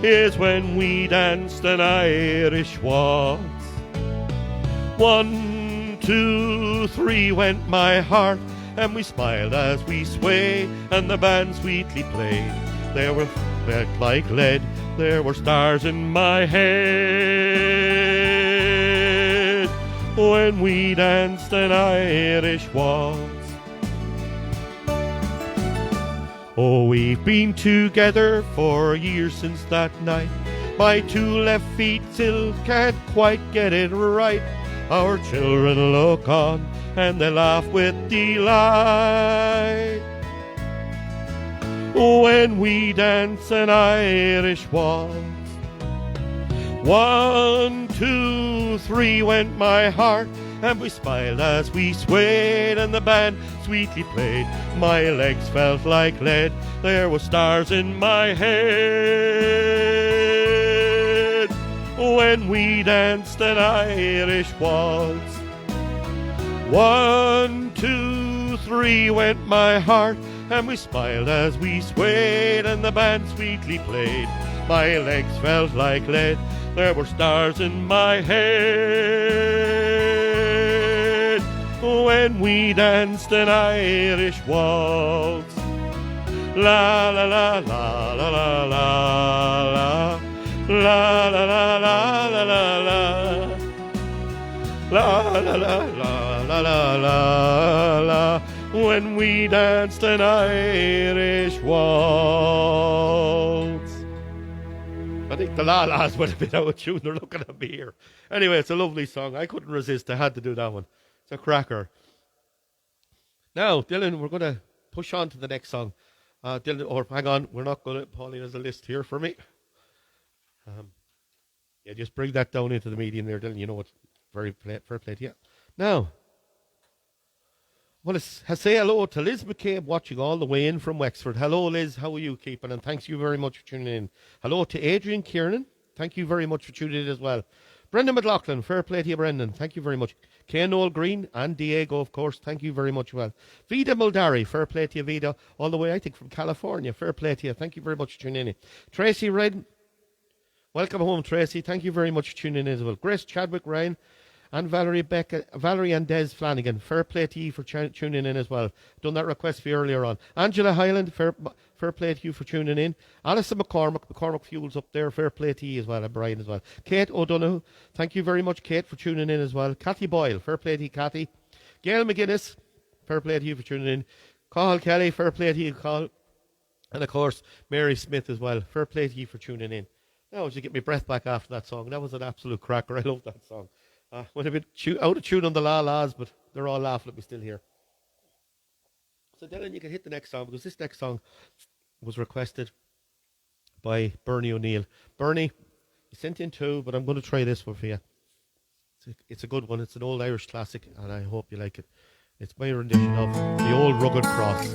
is when we danced an Irish waltz. 1, 2, 3 went my heart, and we smiled as we swayed, and the band sweetly played. They were felt like lead, there were stars in my head when we danced an Irish waltz. Oh, we've been together for years since that night. My two left feet still can't quite get it right. Our children look on and they laugh with delight when we dance an Irish waltz. 1, 2, 3 went my heart, and we smiled as we swayed, and the band sweetly played. My legs felt like lead, there were stars in my head when we danced an Irish waltz. 1, 2, 3 went my heart, and we smiled as we swayed, and the band sweetly played. My legs felt like lead, there were stars in my head when we danced an Irish waltz. La la la la la la la la la la la la la la la la la la la when we danced an Irish waltz. I think the la-las went a bit out of tune. They're looking at me here. Anyway, it's a lovely song. I couldn't resist. I had to do that one. It's a cracker. Now, Dylan, we're going to push on to the next song. Dylan, or hang on. We're not going to... Pauline has a list here for me. Yeah, just bring that down into the median there, Dylan. You know what? Fair play to you. Now, I want to say hello to Liz McCabe watching all the way in from Wexford. Hello, Liz. How are you keeping? And thanks you very much for tuning in. Hello to Adrian Kiernan. Thank you very much for tuning in as well. Brendan McLaughlin. Fair play to you, Brendan. Thank you very much. Ken Noel Green and Diego, of course. Thank you very much as well. Vida Muldari. Fair play to you, Vida. All the way, I think, from California. Fair play to you. Thank you very much for tuning in. Tracy Red. Welcome home, Tracy. Thank you very much for tuning in as well. Grace Chadwick Ryan. And Valerie and Des Flanagan, fair play to you for tuning in as well. Done that request for you earlier on. Angela Hyland, fair play to you for tuning in. Alison McCormick Fuels up there, fair play to you as well, and Brian as well. Kate O'Donoghue, thank you very much, Kate, for tuning in as well. Cathy Boyle, fair play to you, Cathy. Gail McGuinness, fair play to you for tuning in. Cathal Kelly, fair play to you, Cathal. And of course, Mary Smith as well, fair play to you for tuning in. Now, as you get my breath back after that song, that was an absolute cracker. I love that song. Went a bit out of tune on the la-las, but they're all laughing at me still here. So Dylan, you can hit the next song, because this next song was requested by Bernie O'Neill. Bernie, you sent in two, but I'm going to try this one for you. It's a good one. It's an old Irish classic, and I hope you like it. It's my rendition of The Old Rugged Cross.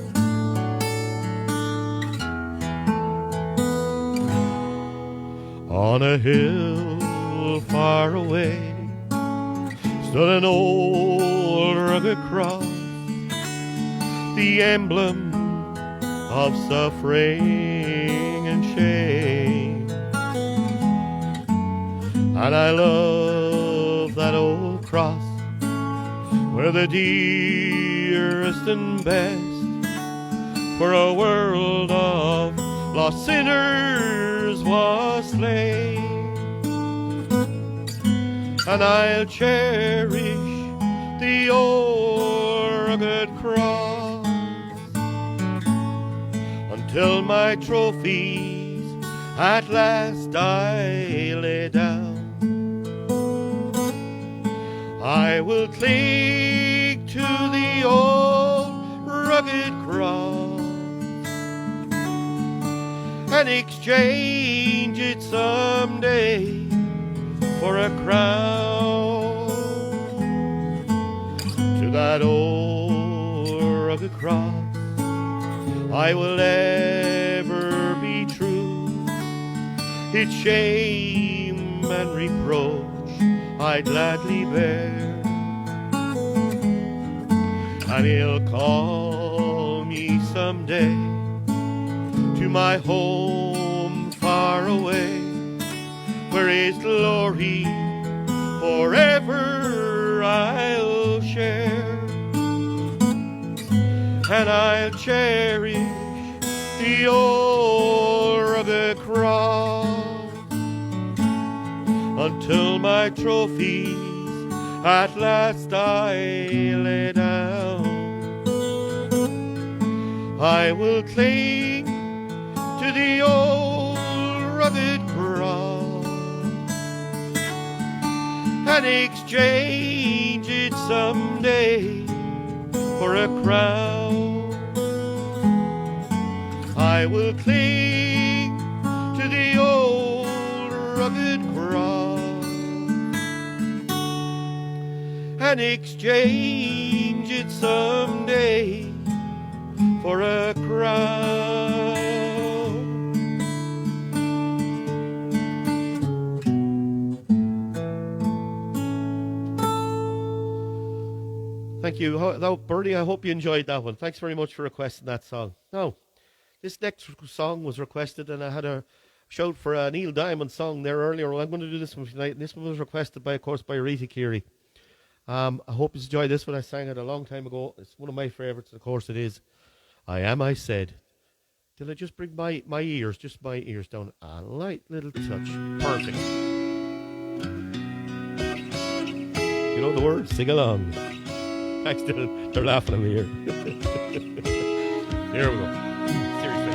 On a hill far away stood an old rugged cross, the emblem of suffering and shame. And I love that old cross, where the dearest and best for a world of lost sinners was slain. And I'll cherish the old rugged cross until my trophies at last I lay down. I will cling to the old rugged cross and exchange it someday for a crown. To that old rugged cross I will ever be true. Its shame and reproach I'd gladly bear, and he'll call me someday to my home far away, where his glory forever I'll share. and I'll cherish the old rugged cross until my trophies at last I lay down. I will cling to the old rugged cross and exchange it someday for a crown. I will cling to the old rugged cross and exchange it someday for a crown. Thank you. Bertie, I hope you enjoyed that one. Thanks very much for requesting that song. Now, this next song was requested, and I had a shout for a Neil Diamond song there earlier. Well, I'm going to do this one tonight. This one was requested, of course, by Rita Keary. I hope you enjoyed this one. I sang it a long time ago. It's one of my favourites, of course it is. I Am, I Said. Till I just bring my ears down a light little touch. Perfect. You know the words? Sing along. Thanks, Dylan. They're laughing at me here. Here we go. Seriously.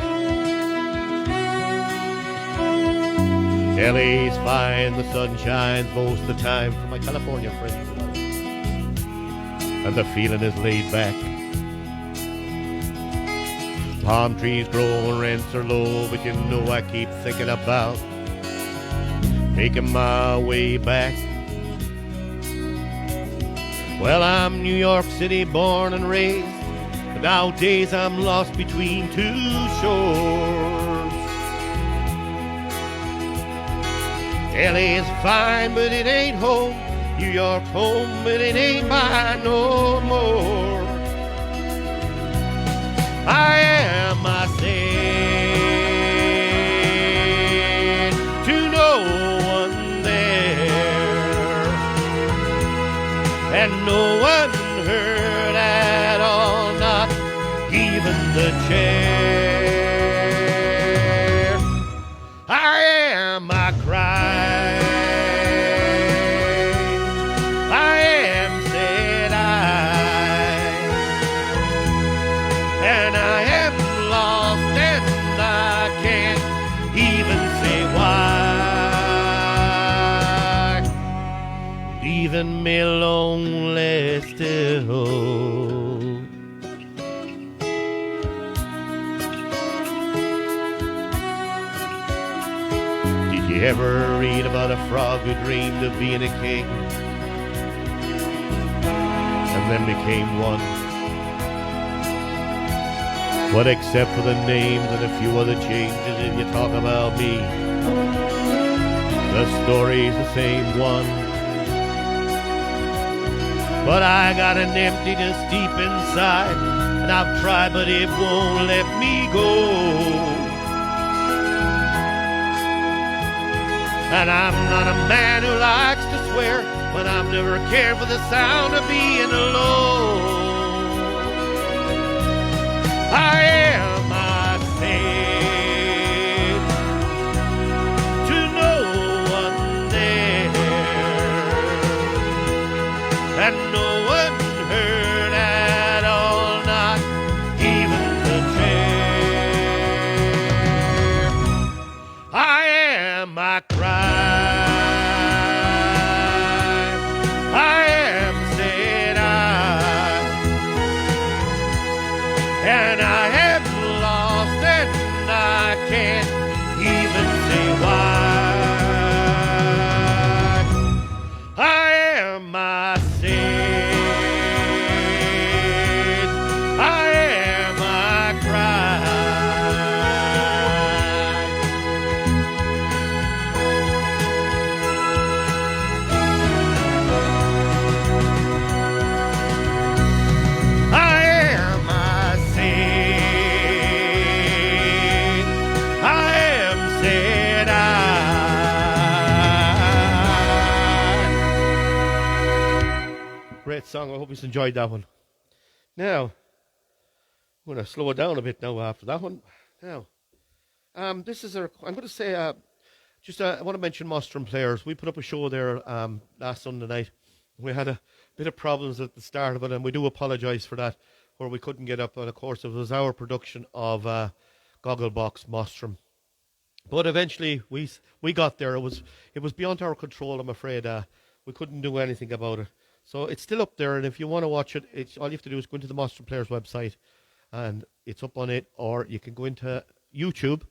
LA's fine, the sun shines most of the time for my California friends. And the feeling is laid back. Palm trees grow and rents are low, but you know I keep thinking about making my way back. Well, I'm New York City born and raised, but nowadays I'm lost between two shores. LA is fine, but it ain't home. New York's home, but it ain't mine no more. I am, I said, to no one there, and no one heard at all, not even the chair. I am, I cried. I am, said I, and I am lost, and I can't even say why. Leaving me lonely still. Did you ever read about a frog who dreamed of being a king and then became one? But except for the names and a few other changes, if you talk about me, the story's the same one. But I got an emptiness deep inside, and I've tried, but it won't let me go. And I'm not a man who likes to swear, but I've never cared for the sound of being alone. I am, I said, to no one there, and no one heard at all, not even the chair. I am, I cried. I am, said I, and I am lost, and I can't even say why. I am, I said, I am, I cried. I am, I said, I am, said I. Great song. I hope you enjoyed that one. Now, I'm going to slow it down a bit now after that one. Now, this is I'm going to say, I want to mention Mostram Players. We put up a show there last Sunday night. We had a bit of problems at the start of it, and we do apologise for that, where we couldn't get up. And of course, it was our production of Gogglebox Mostram. But eventually, we got there. It was beyond our control, I'm afraid. We couldn't do anything about it. So it's still up there, and if you want to watch it, all you have to do is go into the Mostram Players website, and it's up on it, or you can go into YouTube,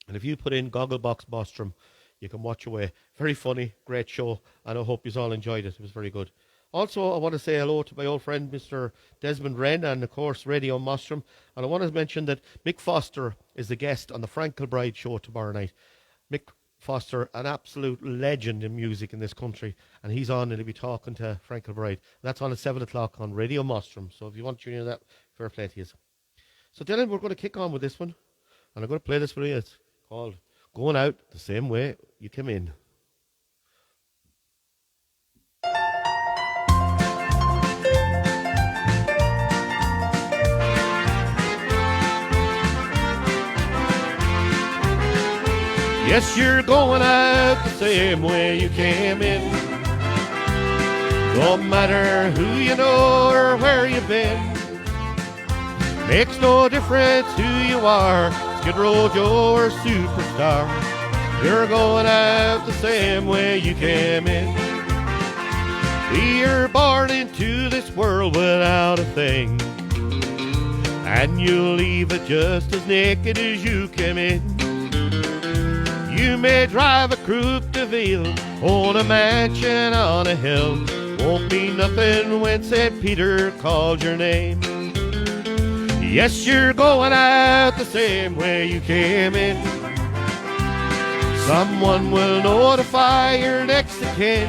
and if you put in Gogglebox Mostram, you can watch away. Very funny, great show, and I hope you all enjoyed it. It was very good. Also, I want to say hello to my old friend, Mr. Desmond Wren, and of course, Radio Mostram. And I want to mention that Mick Foster is the guest on the Frank Kilbride show tomorrow night. Mick Foster, an absolute legend in music in this country, and he's on and he'll be talking to Frank Kilbride. That's on at 7 o'clock on Radio Mostram. So if you want to tune in to that, fair play to you. So Dylan, we're going to kick on with this one, and I'm going to play this for you. It's called Going Out the Same Way You Came In. Yes, you're going out the same way you came in. Don't matter who you know or where you've been. Makes no difference who you are, Skid Row Joe or superstar. You're going out the same way you came in. You're born into this world without a thing, and you'll leave it just as naked as you came in. You may drive a coupe de ville, own a mansion on a hill. Won't be nothing when St. Peter called your name. Yes, you're going out the same way you came in. Someone will notify your next of kin.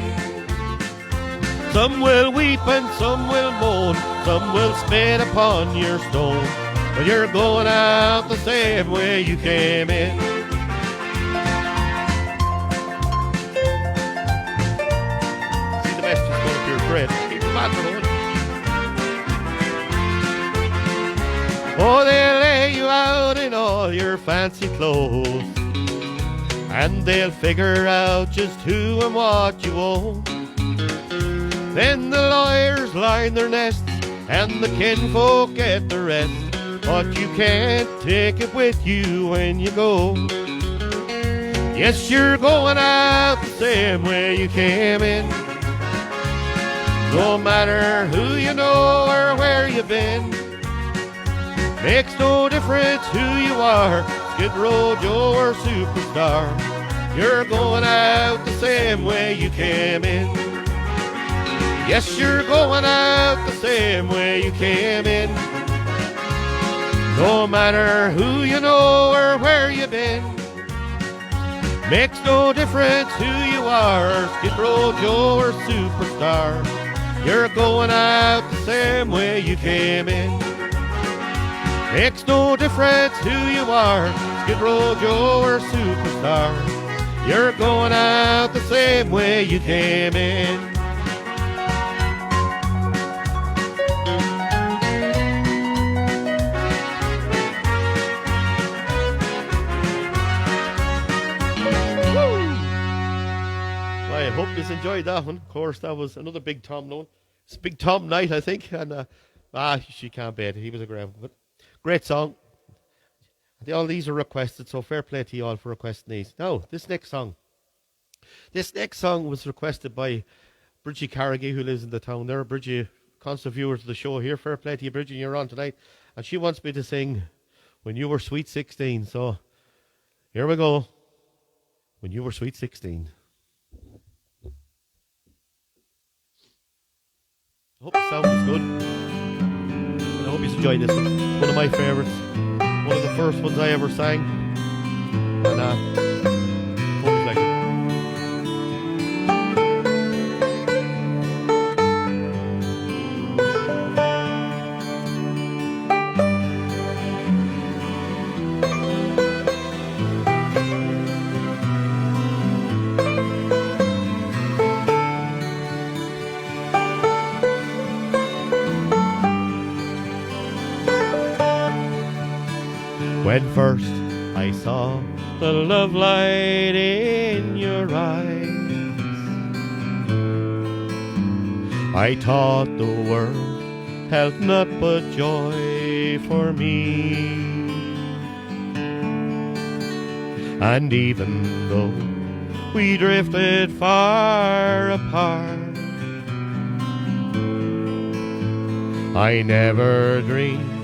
Some will weep and some will moan. Some will spit upon your stone. But you're going out the same way you came in. Oh, they'll lay you out in all your fancy clothes, and they'll figure out just who and what you own. Then the lawyers line their nests, and the kinfolk get the rest, but you can't take it with you when you go. Yes, you're going out the same way you came in. No matter who you know or where you've been. Makes no difference who you are, Skid Row Joe or superstar. You're going out the same way you came in. Yes, you're going out the same way you came in. No matter who you know or where you've been. Makes no difference who you are, Skid Row Joe or superstar. You're going out the same way you came in. Makes no difference who you are, Skid Row Joe or superstar. You're going out the same way you came in. Woo! Well, I hope you enjoyed that one. Of course, that was another Big Tom known. It's Big Tom night, I think, and she can't beat it. He was a great one. But great song. All these are requested, so fair play to you all for requesting these. Now, this next song was requested by Bridgie Carrigy, who lives in the town there. Bridgie, constant viewer to the show here. Fair play to you, Bridgie, you're on tonight. And she wants me to sing When You Were Sweet 16. So, here we go. When You Were Sweet 16. I hope the sound is good. And I hope you enjoyed this one. One of my favourites. One of the first ones I ever sang. And hope you like it. When first I saw the love light in your eyes, I thought the world held naught but joy for me. And even though we drifted far apart, I never dreamed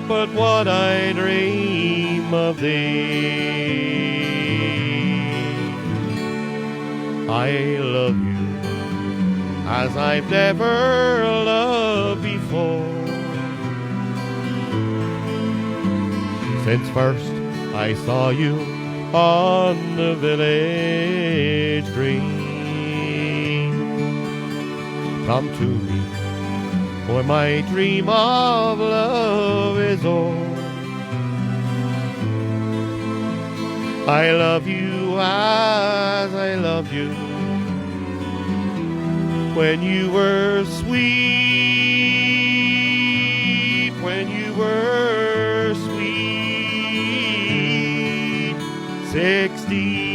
but what I dream of thee. I love you as I've never loved before. Since first I saw you on the village green, come to me when my dream of love is o'er. I love you as I loved you when you were sweet, when you were sweet 16.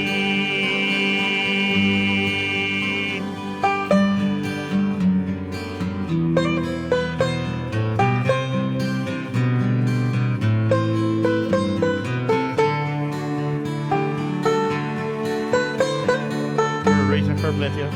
Bless you.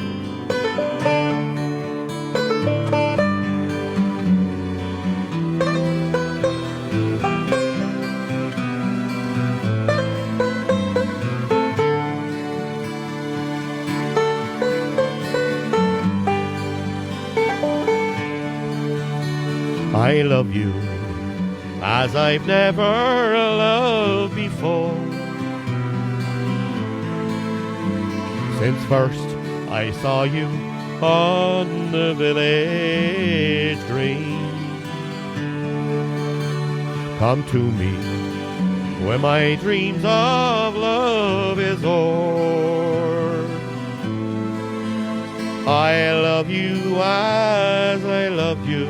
I love you as I've never loved before. Since first I saw you on the village green, come to me when my dreams of love is o'er. I love you as I loved you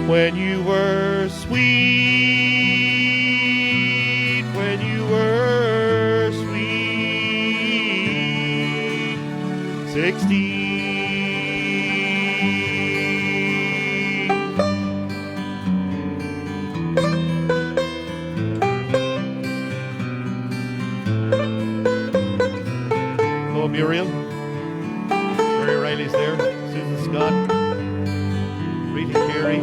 when you were sweet, when you were sweet 16. Hello, Muriel. Mary Riley's there. Susan Scott. Rita Carey.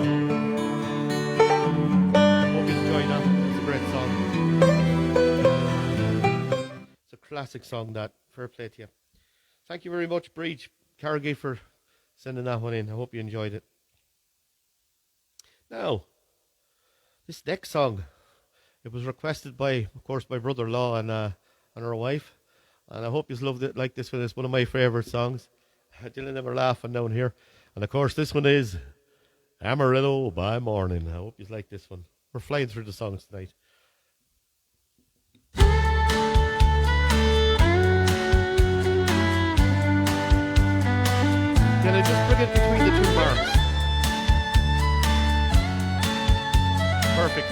Hope you enjoy that. It's a great song. It's a classic song, that. Fair play to you. Thank you very much, Breach Carrigan, for sending that one in. I hope you enjoyed it. Now, this next song, it was requested by, of course, my brother-in-law and her wife. And I hope you loved it like this one. It's one of my favourite songs. Dylan never laughing down here. And of course, this one is Amarillo by Morning. I hope you like this one. We're flying through the songs tonight. Can I just bring it between the two marks? Perfect.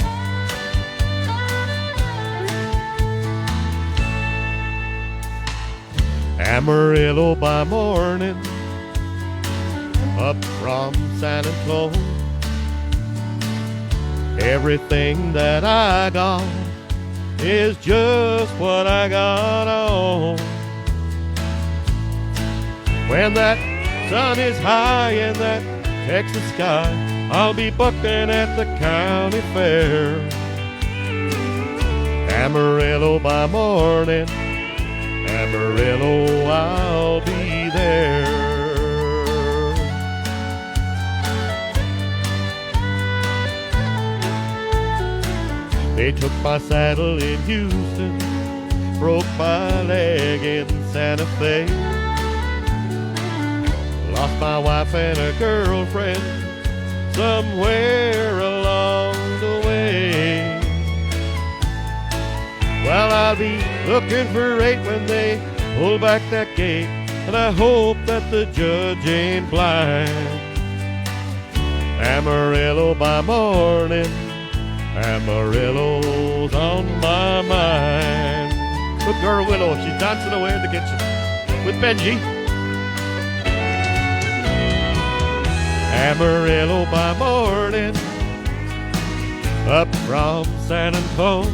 Amarillo by morning, up from San Antonio. Everything that I got is just what I got on. When that sun is high in that Texas sky, I'll be bucking at the county fair. Amarillo by morning, Amarillo, I'll be there. They took my saddle in Houston, broke my leg in Santa Fe, lost my wife and a girlfriend somewhere along the way. Well, I'll be looking for 8 when they pull back that gate, and I hope that the judge ain't blind. Amarillo by morning, Amarillo's on my mind. Good girl, Willow. She's dancing away in the kitchen with Benji. Amarillo by morning, up from San Antonio.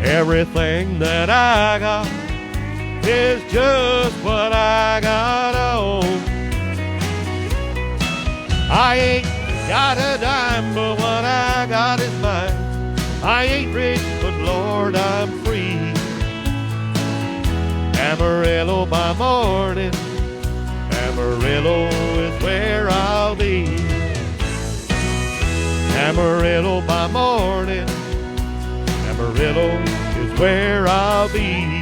Everything that I got is just what I got on. I ain't got a dime, but what I got is mine. I ain't rich, but Lord, I'm free. Amarillo by morning, Amarillo is where I'll be. Amarillo by morning, Amarillo is where I'll be.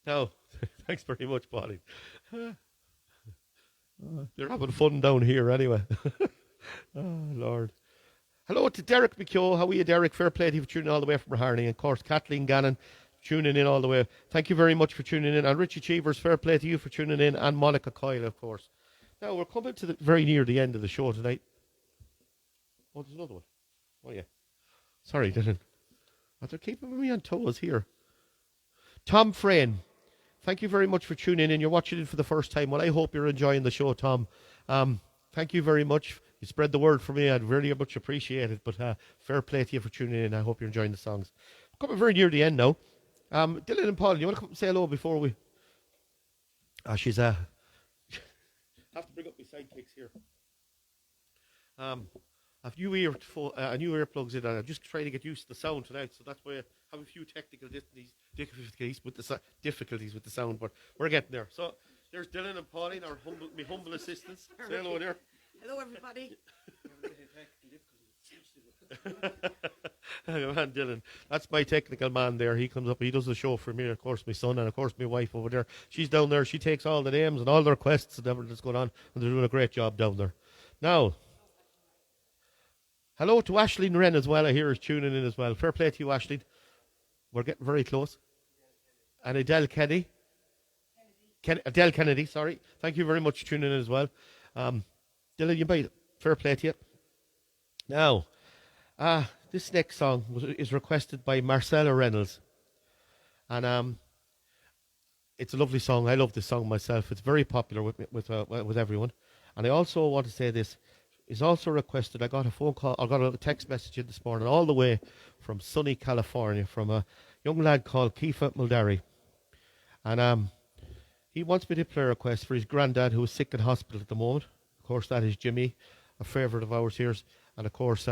Now, thanks very much, Bonnie. They're having fun down here anyway. Oh, Lord. Hello to Derek McKeough. How are you, Derek? Fair play to you for tuning all the way from Harney. And, of course, Kathleen Gannon tuning in all the way. Thank you very much for tuning in. And Richie Cheevers, fair play to you for tuning in. And Monica Coyle, of course. Now, we're coming to very near the end of the show tonight. Oh, there's another one. Oh, yeah. Sorry, Dylan. Oh, they're keeping me on toes here. Tom Frayne, thank you very much for tuning in. You're watching it for the first time. Well, I hope you're enjoying the show, Tom. Thank you very much. You spread the word for me. I'd very much appreciate it. But fair play to you for tuning in. I hope you're enjoying the songs. We're coming very near the end now. Dylan and Paul, you want to come and say hello before we... she's... I have to bring up my sidekicks here. I've new earplugs in, and I'm just trying to get used to the sound tonight. So that's why I have a few technical difficulties with the sound, but we're getting there. So there's Dylan and Pauline, our humble assistants. Say hello there. Hello, everybody. Man, Dylan, that's my technical man there. He comes up, he does the show for me, of course, my son, and of course my wife over there. She's down there. She takes all the names and all the requests and everything that's going on, and they're doing a great job down there. Now, hello to Aisling Wren as well. I hear is tuning in as well. Fair play to you, Aisling. We're getting very close. And Adele Kennedy. Adele Kennedy, sorry. Thank you very much for tuning in as well. Dylan, you made it. Fair play to you. Now, this next song is requested by Marcella Reynolds. And it's a lovely song. I love this song myself. It's very popular with everyone. And I also want to say this. Is also requested. I got a phone call. I got a text message in this morning, all the way from sunny California, from a young lad called Kiefer Mulderry, and he wants me to play a request for his granddad who is sick in hospital at the moment. Of course, that is Jimmy, a favourite of ours here, and of course,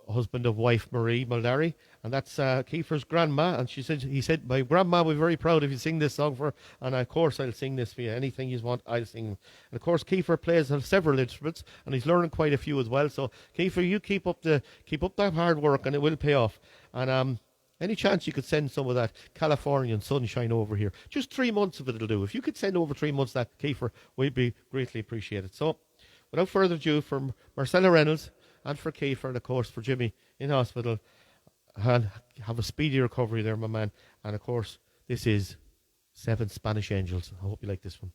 husband of wife Marie Mulderry, and that's Kiefer's grandma. And he said, my grandma will be very proud if you sing this song for her, and of course I'll sing this for you. Anything you want, I'll sing. And of course, Kiefer plays several instruments, and he's learning quite a few as well. So Kiefer, you keep up that hard work, and it will pay off. And any chance you could send some of that Californian sunshine over here? Just 3 months of it'll do. If you could send over 3 months that, Kiefer, we'd be greatly appreciated. So, without further ado, from Marcella Reynolds, and for Kiefer, and of course for Jimmy in hospital, and have a speedy recovery there, my man. And of course, this is 7 Spanish Angels. I hope you like this one.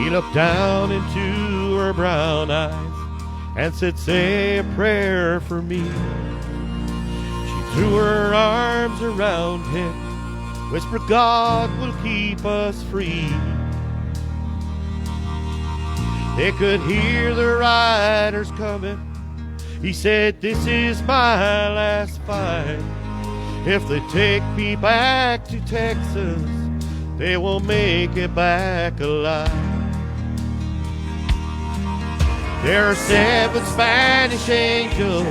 He looked down into her brown eyes and said, say a prayer for me. She threw her arms around him, whispered, God will keep us free. They could hear the riders coming. He said, this is my last fight. If they take me back to Texas, they won't make it back alive. There are 7 Spanish angels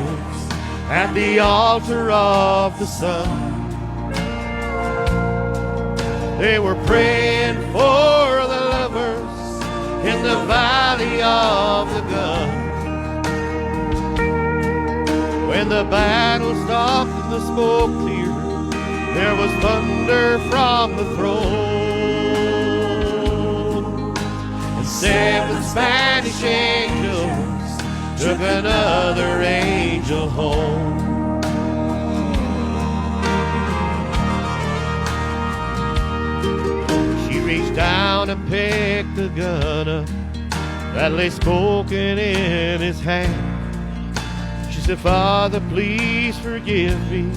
at the altar of the sun. They were praying for the lovers in in the valley of the gun. When the battle stopped and the smoke cleared, there was thunder from the throne. And 7 Spanish angels took another angel home. She reached down and picked the gun up that lay spoken in his hand. She said, Father, please forgive me.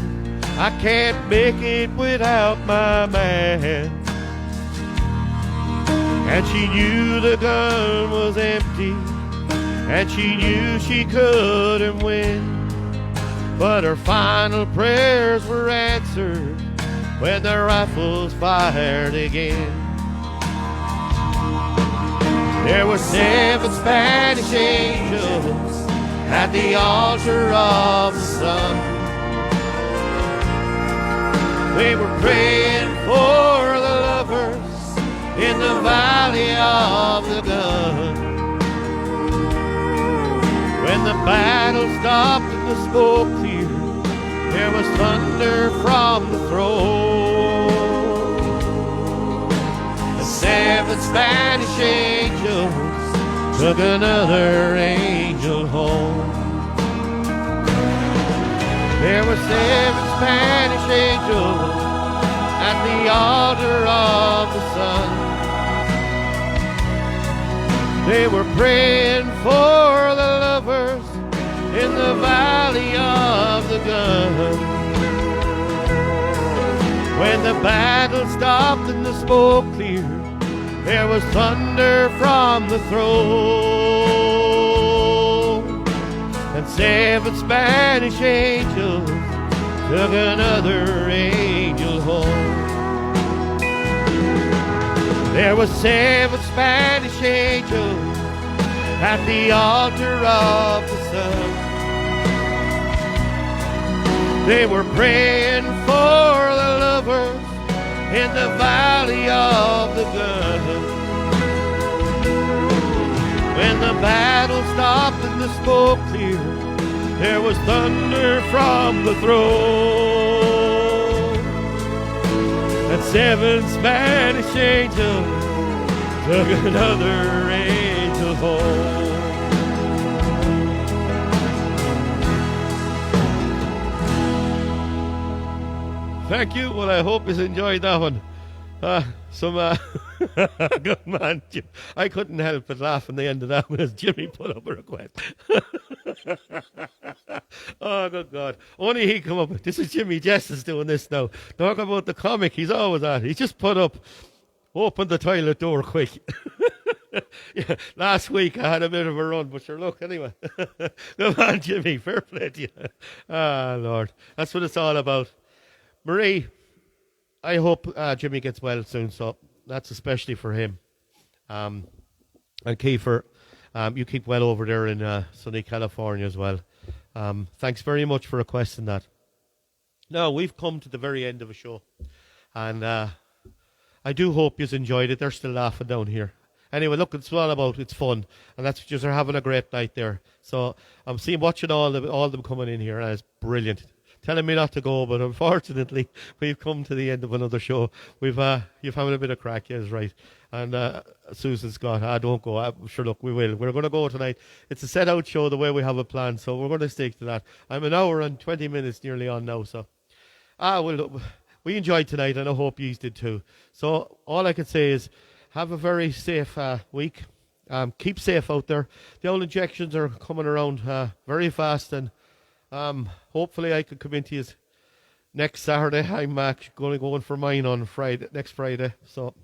I can't make it without my man. And she knew the gun was empty, and she knew she couldn't win. But her final prayers were answered when the rifles fired again. There were 7 Spanish angels at the altar of the sun. They were praying for the lovers in the valley of the gun. When the battle stopped and the smoke cleared, there was thunder from the throne. The 7 Spanish angels took another angel home. There were 7 Spanish angels at the altar of the sun. They were praying for the lovers in the valley of the gun. When the battle stopped and the smoke cleared, there was thunder from the throne. And 7 Spanish angels took another angel home. There were 7 Spanish angels at the altar of the sun. They were praying for the lovers in the valley of the gun. When the battle stopped and the smoke cleared, there was thunder from the throne. And 7 Spanish angels took another angel home. Thank you. Well, I hope you enjoyed that one. Good man, Jim. I couldn't help but laugh in the end of that one as Jimmy put up a request. Oh, good God. Only he come up with this. Is Jimmy Jess is doing this now. Talk about the comic he's always at. He just put up, open the toilet door quick. Yeah, last week I had a bit of a run, but sure, look, anyway. Come on, Jimmy. Fair play to you. Ah, Lord. That's what it's all about. Marie, I hope Jimmy gets well soon, so that's especially for him. And Kiefer, you keep well over there in sunny California as well. Thanks very much for requesting that. Now, we've come to the very end of a show, and I do hope you've enjoyed it. They're still laughing down here. Anyway, look, it's all about, it's fun, and that's just, they're having a great night there. So I'm watching all them coming in here, and it's brilliant. Telling me not to go, but unfortunately, we've come to the end of another show. You've having a bit of crack, yes, right. And Susan Scott, don't go. Sure, look, we will. We're going to go tonight. It's a set-out show the way we have it planned, so we're going to stick to that. I'm an hour and 20 minutes nearly on now, so. We enjoyed tonight, and I hope you did too. So all I can say is have a very safe week. Keep safe out there. The old injections are coming around very fast, and hopefully I can come into you next Saturday. I'm going to go in for mine on next Friday. So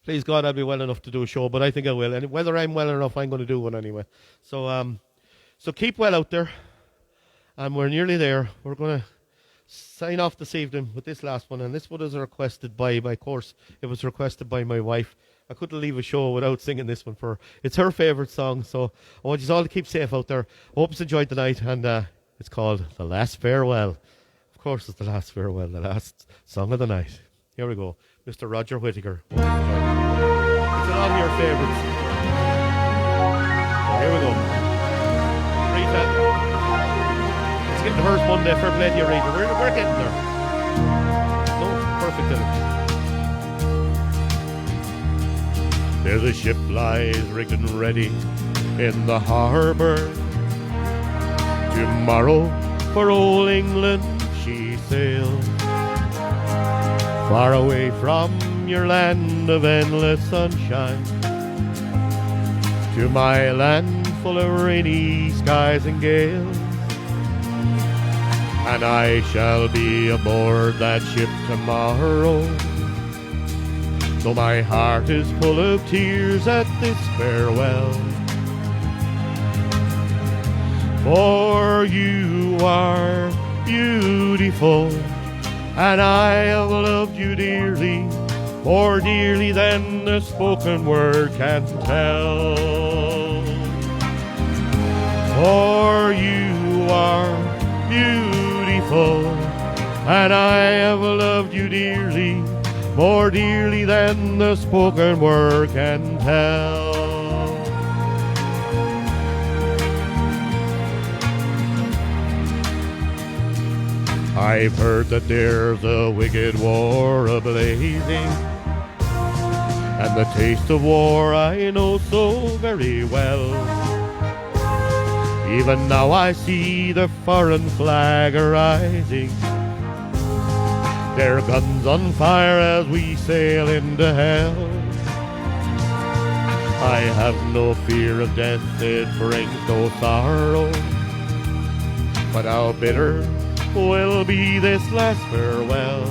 please God, I'll be well enough to do a show, but I think I will. And whether I'm well enough, I'm going to do one anyway. So so keep well out there, and we're nearly there. We're going to sign off this evening with this last one, and this one was requested by my course. It was requested by my wife. I couldn't leave a show without singing this one for her. It's her favourite song, so I want you all to keep safe out there. Hope you enjoyed the night, and it's called The Last Farewell. Of course it's The Last Farewell, the last song of the night. Here we go. Mr. Roger Whittaker. It's one of your favourites. Here we go. Rita. Let's get the first one there. Fair play to you, Rita. We're getting there. No, perfect. There's a ship lies rigged and ready in the harbour. Tomorrow for old England she sails, far away from your land of endless sunshine, to my land full of rainy skies and gales. And I shall be aboard that ship tomorrow, though my heart is full of tears at this farewell. For you are beautiful, and I have loved you dearly, more dearly than the spoken word can tell. For you are beautiful, and I have loved you dearly, more dearly than the spoken word can tell. I've heard that there's a wicked war a-blazing, and the taste of war I know so very well. Even now I see the foreign flag arising, their guns on fire as we sail into hell. I have no fear of death, it brings no sorrow, but how bitter will be this last farewell.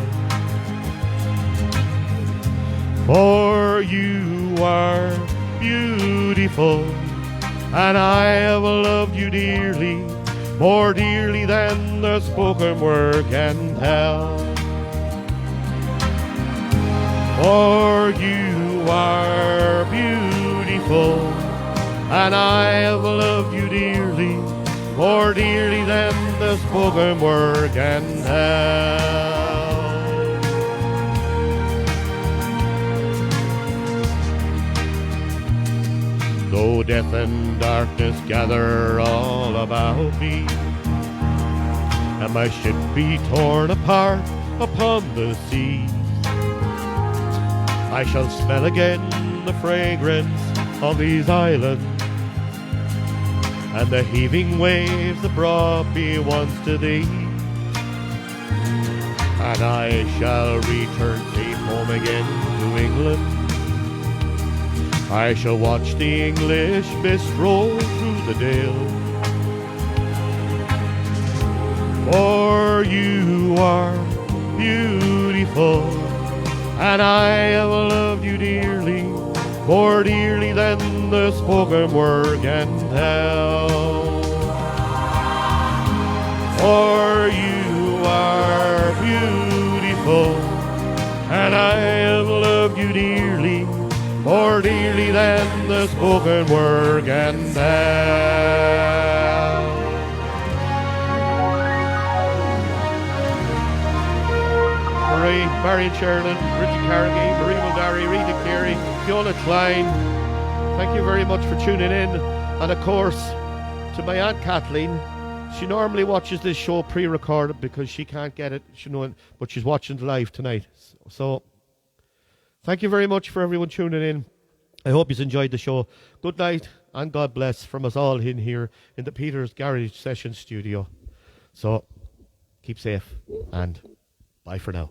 For you are beautiful, and I have loved you dearly, more dearly than the spoken word can tell. For you are beautiful, and I have loved you dearly, more dearly than the spoken word can tell. Though death and darkness gather all about me, and my ship be torn apart upon the sea, I shall smell again the fragrance of these islands, and the heaving waves that brought me once to thee. And I shall return safe home again to England. I shall watch the English mist roll through the dale. For you are beautiful, and I have loved you dearly, more dearly than the spoken word can tell. For you are beautiful, and I have loved you dearly, more dearly than the spoken word can tell. Marie, Marion Sheridan, Richard Carrigan, Marie Mulgary, Rita Carey, Fiona Klein, thank you very much for tuning in. And of course, to my Aunt Kathleen, she normally watches this show pre-recorded because she can't get it, but she's watching it live tonight. So, thank you very much for everyone tuning in. I hope you've enjoyed the show. Good night and God bless from us all in here in the Peter's Garage Session Studio. So, keep safe and bye for now.